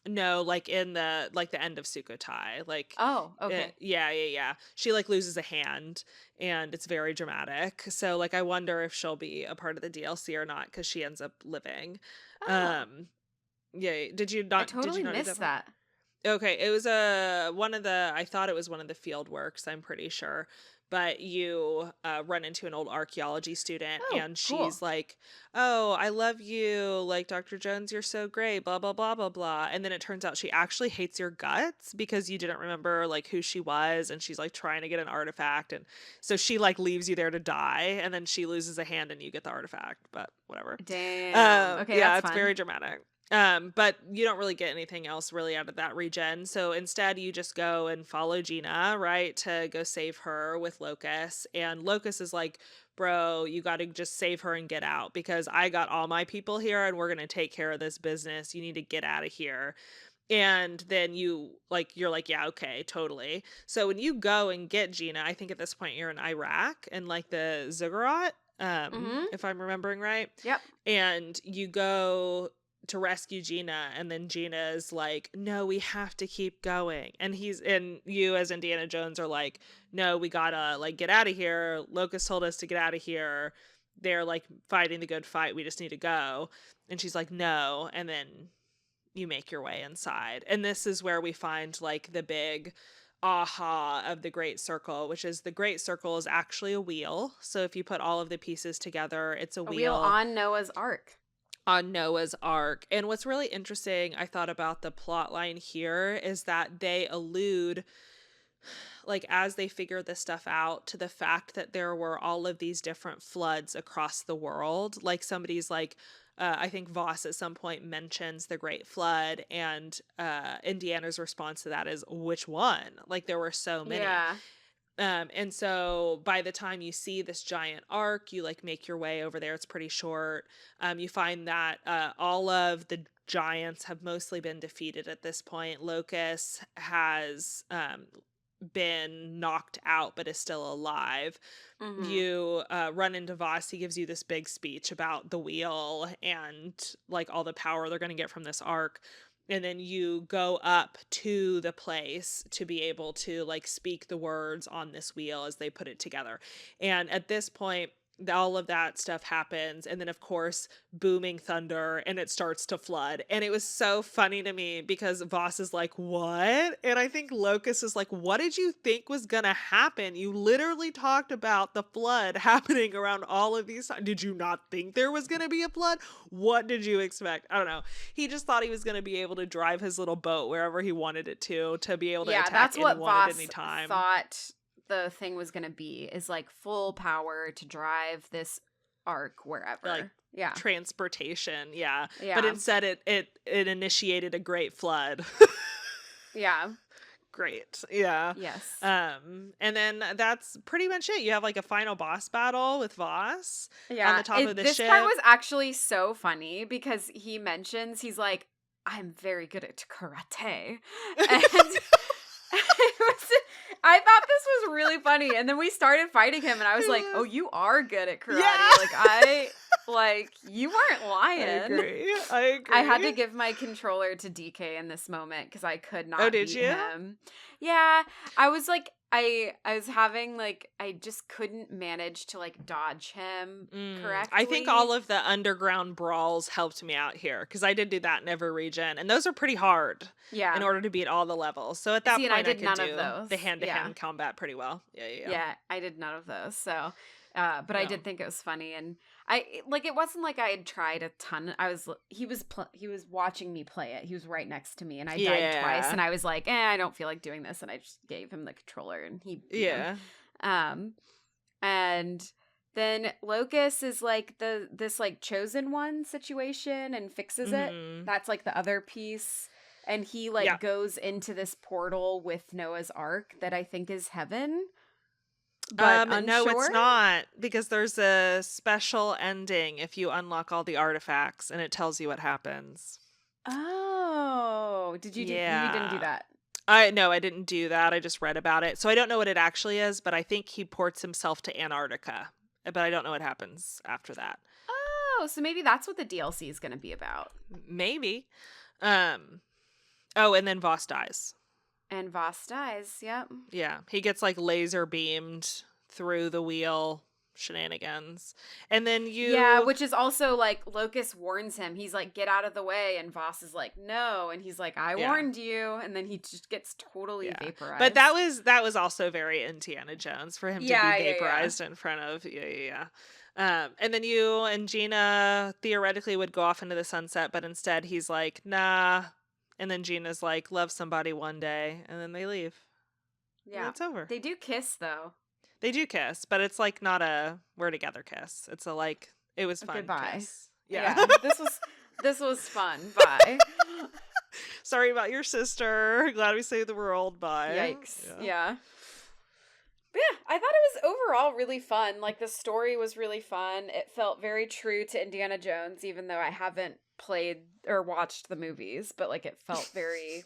No, like in the end of Sukhothai, like Oh, okay. yeah. She like loses a hand, and it's very dramatic. So like I wonder if she'll be a part of the DLC or not because she ends up living. Oh, Um, yeah. I Did you totally not do that missed part? that. Okay, it was I thought it was one of the field works, I'm pretty sure. But you run into an old archaeology student Oh, and cool. she's like, "Oh, I love you. Like Dr. Jones, you're so great, blah blah blah blah blah." And then it turns out she actually hates your guts because you didn't remember like who she was and she's like trying to get an artifact and so she like leaves you there to die and then she loses a hand and you get the artifact, but whatever. Damn. Okay, Yeah, that's it's fun. very dramatic. But you don't really get anything else really out of that regen. So instead, you just go and follow Gina, right, to go save her with Locust. And Locust is like, bro, you got to just save her and get out because I got all my people here and we're going to take care of this business. You need to get out of here. And then you're like, yeah, okay, totally. So when you go and get Gina, I think at this point you're in Iraq and like the Ziggurat, Mm-hmm. if I'm remembering right. Yep. And you go to rescue Gina, and then Gina is like, no, we have to keep going. And you as Indiana Jones are like, no, we gotta like get out of here. Locust told us to get out of here. They're like fighting the good fight. We just need to go. And she's like, no. And then you make your way inside. And this is where we find like the big aha of the Great Circle, which is the Great Circle is actually a wheel. So if you put all of the pieces together, it's a A wheel wheel on Noah's Ark. on Noah's Ark. And what's really interesting, I thought about the plot line here, is that they allude, like, as they figure this stuff out, to the fact that there were all of these different floods across the world. Like, somebody's like, I think Voss at some point mentions the Great Flood, and Indiana's response to that is, which one? Like, there were so many. Yeah. And so by the time you see this giant arc, you like make your way over there. It's pretty short. You find that all of the giants have mostly been defeated at this point. Locust has been knocked out, but is still alive. Mm-hmm. You run into Voss. He gives you this big speech about the wheel and like all the power they're going to get from this arc, and then you go up to the place to be able to like speak the words on this wheel as they put it together. And at this point, all of that stuff happens, and then of course booming thunder, and it starts to flood. And it was so funny to me because Voss is like, what? And I think Locust is like, what did you think was gonna happen? You literally talked about the flood happening around all of these. Did you not think there was gonna be a flood? What did you expect? I don't know. He just thought he was going to be able to drive his little boat wherever he wanted it to be able to Yeah, attack that's what anyone at Voss any time. thought the thing was going to be, is like full power to drive this arc like wherever. Yeah. transportation, yeah. But Yeah. instead it initiated a great flood. Yeah. Great. Yeah. Yes. And then that's pretty much it. You have like a final boss battle with Voss on Yeah. the top of the This part ship. was actually so funny because he mentions, he's like, I'm very good at karate. And it was, I thought this was really funny. And then we started fighting him and I was It like, oh, was. you are good at Yeah. karate. Like you weren't I lying. agree. I I had agree. to give my controller to DK in this moment because I could Oh, not did beat you? him. Yeah, I was like, I was having like, I just couldn't manage to like dodge him I think all correctly. of the underground brawls helped me out here because I did do that in every region, and those are pretty hard in Yeah. order to beat all the levels. So at that See, and I point, I did could none of do those. the Yeah. hand-to-hand combat pretty well. Yeah, yeah, yeah. Yeah, I did none of those. So, but I Yeah. did think it was funny, and like it wasn't like I had tried a ton. He was watching me play it. He was right next to me, and I died twice, Yeah. and I was like, I don't feel like doing this, and I just gave him the controller, and he beat him. Yeah. Um, and then Locust is like this like chosen one situation and fixes it. Hmm. That's like the other piece. And he like Yeah. goes into this portal with Noah's Ark that I think is heaven, but No, it's unsure. not because there's a special ending if you unlock all the artifacts, and it tells you what happens. Oh, you didn't do Yeah. that? I didn't do that. I just read about it. So I don't know what it actually is, but I think he ports himself to Antarctica. But I don't know what happens after that. Oh, so maybe that's what the DLC is going to be about. Maybe. Um oh, and then Voss dies. And Voss dies. Yep. Yeah. He gets like laser beamed through the wheel shenanigans. And then Yeah, you which is also like Locust warns him. He's like, get out of the way. And Voss is like, no. And he's like, I yeah. warned you. And then he just gets totally Yeah. vaporized. But that was also very Indiana Jones for him to be vaporized in front of yeah. And then you and Gina theoretically would go off into the sunset, but instead he's like, nah. And then Gina's like, love somebody one day, and then they leave. And Yeah. it's over. They do kiss though. They do kiss, but it's like not a we're together kiss. It's a like it was fun Goodbye. kiss. Yeah. Yeah. This was fun. Bye. Sorry about your sister. Glad we saved the world. Bye. Yikes. Yeah. Yeah. But yeah, I thought it was overall really fun. Like the story was really fun. It felt very true to Indiana Jones, even though I haven't played or watched the movies, but like it felt very,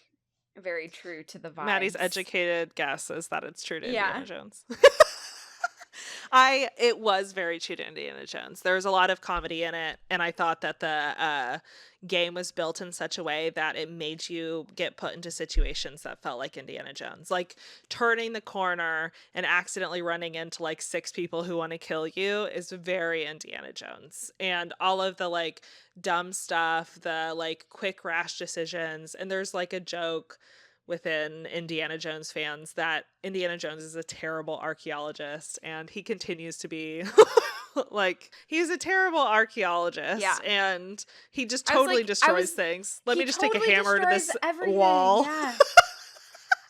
very true to the vibes. Maddie's educated guess is that it's true to Yeah. Indiana Jones. It was very true to Indiana Jones. There was a lot of comedy in it, and I thought that the game was built in such a way that it made you get put into situations that felt like Indiana Jones. Like turning the corner and accidentally running into like 6 people who want to kill you is very Indiana Jones. And all of the like dumb stuff, the like quick rash decisions, and there's like a joke within Indiana Jones fans that Indiana Jones is a terrible archaeologist, and he continues to be like he's a terrible archaeologist. Yeah. And he just I was totally like- destroys things. Let He me just take a totally hammer to destroys this everything. wall. Yeah.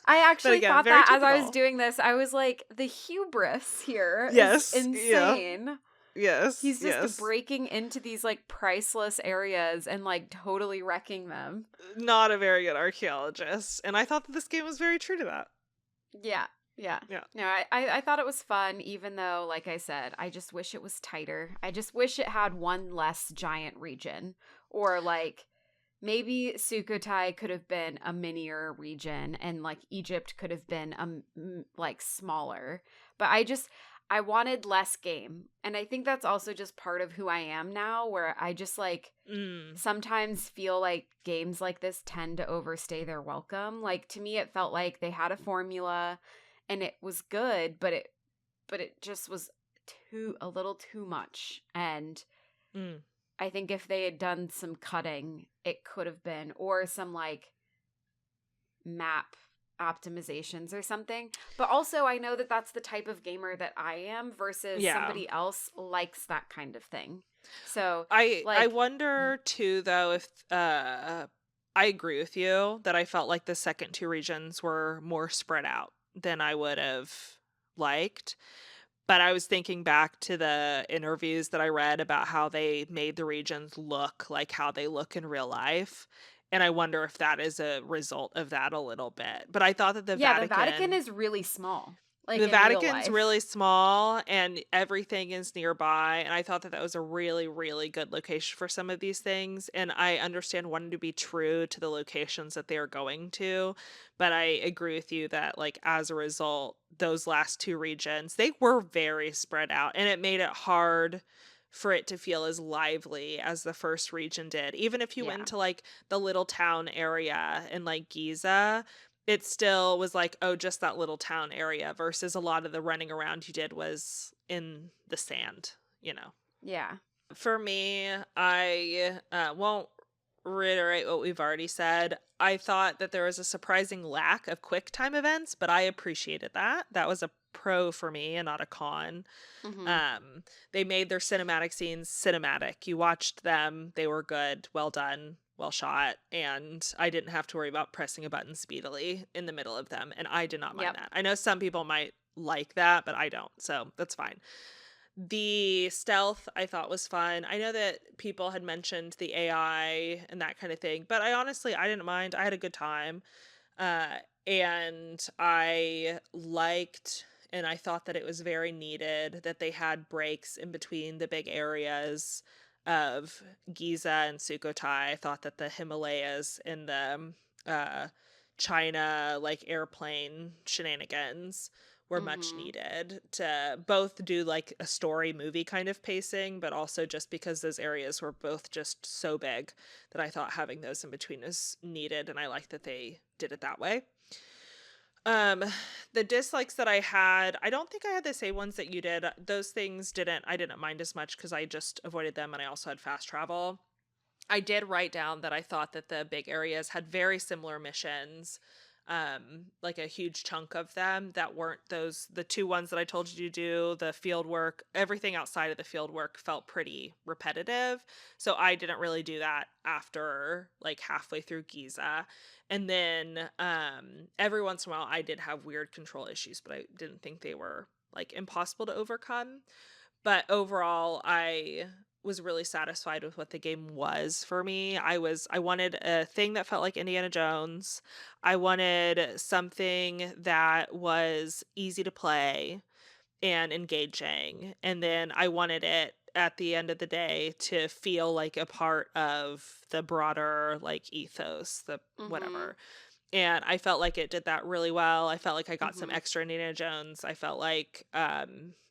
I actually again, thought very that as I was typical. doing this, I was like, the hubris here Yes, is yeah. insane. Yes. He's just yes. breaking into these like priceless areas and like totally wrecking them. Not a very good archaeologist. And I thought that this game was very true to that. Yeah. Yeah. Yeah. No, I thought it was fun, even though, like I said, I just wish it was tighter. I just wish it had one less giant region. Or like maybe Sukhothai could have been a minier region and like Egypt could have been like smaller. But I wanted less game. And I think that's also just part of who I am now, where I just like sometimes feel like games like this tend to overstay their welcome. Like to me, it felt like they had a formula and it was good, but it just was a little too much. And I think if they had done some cutting, it could have been, or some like map optimizations or something. But also I know that that's the type of gamer that I am versus somebody else likes that kind of thing. So I wonder too though if I agree with you that I felt like the second 2 regions were more spread out than I would have liked. But I was thinking back to the interviews that I read about how they made the regions look like how they look in real life. And I wonder if that is a result of that a little bit. But I thought that Yeah, the Vatican is really small, like the in real Vatican's really life. small and everything is nearby. And I thought that that was a really, really good location for some of these things. And I understand wanting to be true to the locations that they are going to. But I agree with you that, like, as a result, those last two regions, they were very spread out. And it made it hard for it to feel as lively as the first region did. Even if you went Yeah. to, like, the little town area in, like, Giza, it still was like, oh, just that little town area versus a lot of the running around you did was in the sand, you know. Yeah. For me, I won't reiterate what we've already said. I thought that there was a surprising lack of quick time events, but I appreciated that. That was a pro for me and not a con. Mhm. Um, they made their cinematic scenes cinematic. You watched them, they were good, well done, well shot, and I didn't have to worry about pressing a button speedily in the middle of them, and I did not mind Yep. that. I know some people might like that, but I don't, so that's fine. The stealth I thought was fun. I know that people had mentioned the AI and that kind of thing, but I didn't mind. I had a good time. Uh, and I liked and I thought that it was very needed that they had breaks in between the big areas of Giza and Sukhothai. I thought that the Himalayas and the China like airplane shenanigans were much Mhm. needed to both do like a story movie kind of pacing, but also just because those areas were both just so big that I thought having those in between is needed, and I like that they did it that way. Um, the dislikes that I had, I don't think I had the same ones that you did. Those things I didn't mind as much because I just avoided them and I also had fast travel. I did write down that I thought that the big areas had very similar missions, like a huge chunk of them that weren't the two ones that I told you to do, the field work, everything outside of the field work felt pretty repetitive. So I didn't really do that after like halfway through Giza. And then every once in a while I did have weird control issues, but I didn't think they were like impossible to overcome. But overall, I was really satisfied with what the game was for me. I wanted a thing that felt like Indiana Jones. I wanted something that was easy to play and engaging. And then I wanted it at the end of the day to feel like a part of the broader like ethos, the Mhm. whatever. And I felt like it did that really well. I felt like I got some Mhm. extra Indiana Jones. I felt like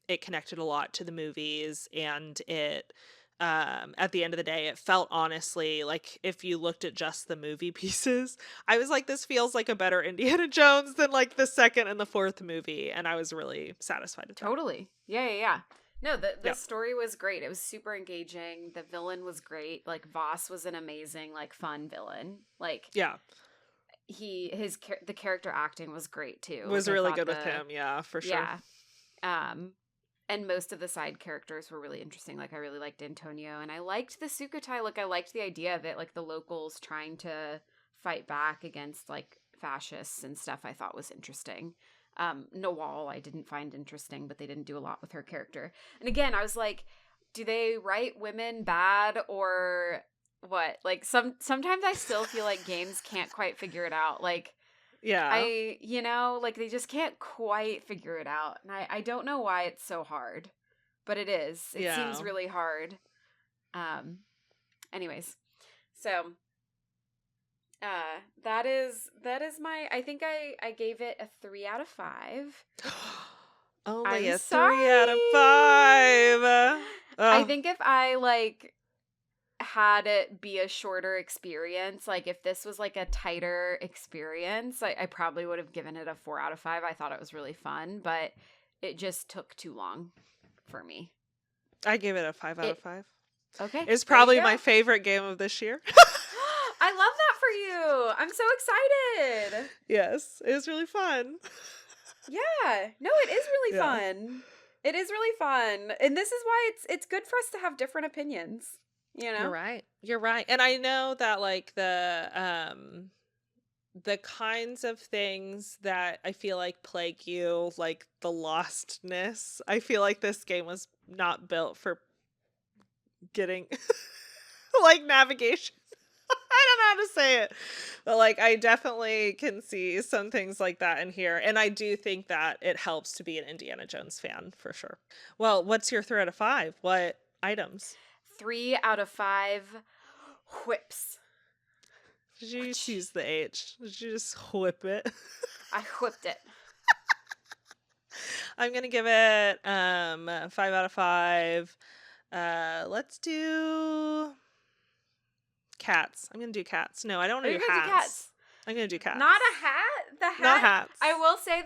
it connected a lot to the movies, and it at the end of the day, it felt honestly like if you looked at just the movie pieces, I was like, this feels like a better Indiana Jones than like the second and the fourth movie, and I was really satisfied with that. Totally. Yeah, yeah, yeah. No, the Yeah, story was great. It was super engaging. The villain was great. Like Voss was an amazing, like fun villain. Like yeah, the character acting was great too. Like was I really thought good with him. Yeah, for sure. yeah. Um and most of the side characters were really interesting. Like I really liked Antonio and I liked the Sukhothai. Like I liked the idea of it, like the locals trying to fight back against like fascists and stuff I thought was interesting. Nawal I didn't find interesting, but they didn't do a lot with her character. And again, I was like, do they write women bad or what? Like sometimes I still feel like games can't quite figure it out. Like Yeah, like they just can't quite figure it out. And I don't know why it's so hard, but it is. It seems yeah. really hard. Um, anyways, so that is my I think I gave it a 3 out of 5. Only I'm a sorry. 3 out of 5. I Oh, think if I like had it be a shorter experience, like if this was like a tighter experience, I probably would have given it a 4 out of 5. I thought it was really fun, but it just took too long for me. I gave it a 5 out of 5. Okay, It's there you probably my go. favorite game of this year. I love that for you. I'm so excited. Yes, it was really fun. Yeah. No, it is really Yeah, fun. It is really fun. And this is why it's good for us to have different opinions, you you're know? right. You're right. And I know that like the kinds of things that I feel like plague you, like the lostness. I feel like this game was not built for getting like navigation. I don't know how to say it. But like I definitely can see some things like that in here. And I do think that it helps to be an Indiana Jones fan for sure. Well, what's your 3 out of 5? What items? 3 out of 5 whips. Did you just use the H? Did you just whip it? I whipped it. I'm gonna give it 5 out of 5. Let's do cats. I'm gonna do cats. No, I don't want Are to you do gonna hats. do cats? I'm gonna do cats. Not a hat? The hat? Not hats. I will say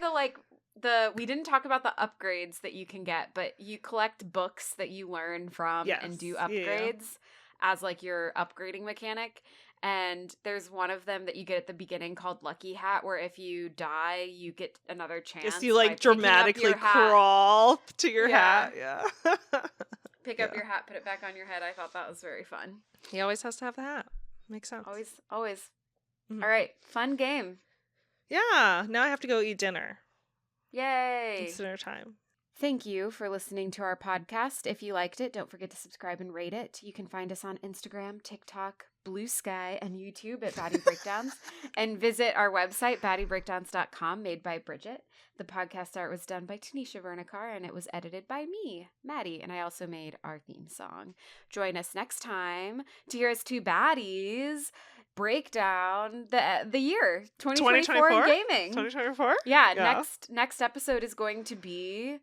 we didn't talk about the upgrades that you can get, but you collect books that you learn from and do upgrades as like your upgrading mechanic. And there's one of them that you get at the beginning called Lucky Hat, where if you die, you get another chance. Guess you like dramatically crawl to your hat. Yeah. Pick up your hat, put it back on your head. I thought that was very fun. He always has to have the hat. Makes sense. Always. Mm-hmm. All right. Fun game. Yeah. Now I have to go eat dinner. Yay. It's dinner time. Thank you for listening to our podcast. If you liked it, don't forget to subscribe and rate it. You can find us on Instagram, TikTok, Blue Sky, and YouTube at Baddy Breakdowns. And visit our website, baddybreakdowns.com, made by Bridget. The podcast art was done by Tanisha Vernikar, and it was edited by me, Maddie. And I also made our theme song. Join us next time to hear us two baddies break down the year 2024 in gaming. 2024? Yeah. Next episode is going to be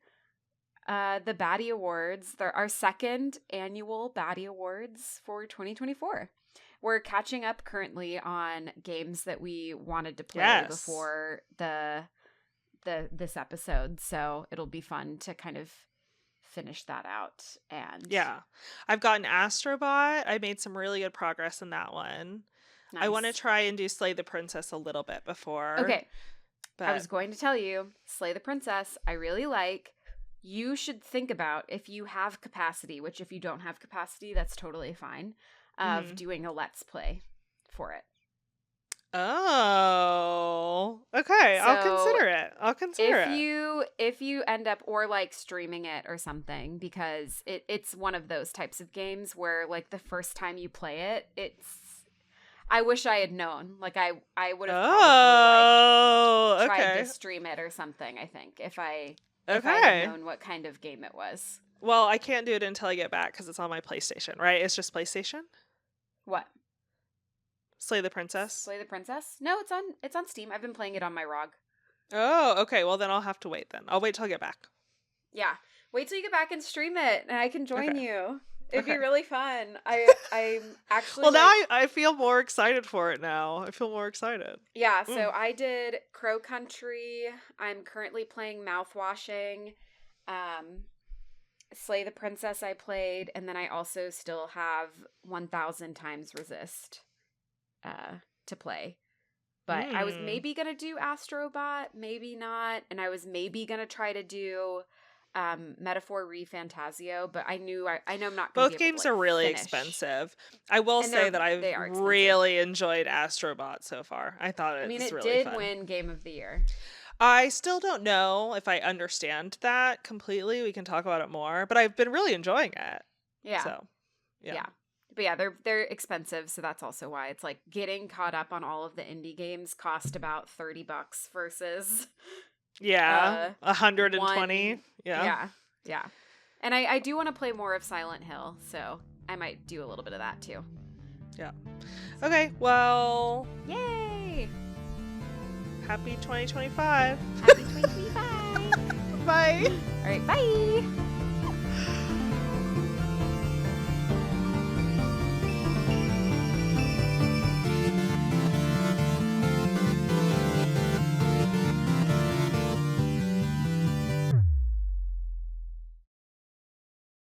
the Baddy Awards. They're our second annual Baddy Awards for 2024. We're catching up currently on games that we wanted to play before this episode, so it'll be fun to kind of finish that out. And I've gotten Astrobot. I made some really good progress in that one. Nice. I want to try and do Slay the Princess a little bit before. Okay. But I was going to tell you, Slay the Princess, I really like. You should think about, if you have capacity, which if you don't have capacity, that's totally fine, of doing a Let's Play for it. Oh, okay. So I'll consider it. If you end up, or like streaming it or something, because it's one of those types of games where like the first time you play it, I wish I had known. Like I would have probably tried to stream it or something, I think, if I had known what kind of game it was. Well, I can't do it until I get back because it's on my PlayStation, right? It's just PlayStation? What? Slay the Princess? Slay the Princess? No, it's on Steam. I've been playing it on my ROG. Oh, okay. Well, then I'll have to wait then. I'll wait till I get back. Yeah. Wait till you get back and stream it and I can join you. It'd be really fun. I'm actually. Well, now I feel more excited for it now. I feel more excited. Yeah, so I did Crow Country. I'm currently playing Mouthwashing. Slay the Princess I played, and then I also still have 1000 Times Resist to play. But I was maybe going to do Astrobot, maybe not, and I was maybe going to try to do Metaphor Refantasio, but I know I'm not going to Both games are really expensive. I will say that I've really enjoyed Astrobot so far. I thought it was really fun. It did win Game of the Year. I still don't know if I understand that completely. We can talk about it more, but I've been really enjoying it. Yeah. So, yeah. But yeah, they're expensive, so that's also why it's like getting caught up on all of the indie games cost about $30 versus 120. Yeah. And I do want to play more of Silent Hill, so I might do a little bit of that too. Yeah. Okay, well, yay! Happy 2025. Happy 2025. Bye. All right, bye.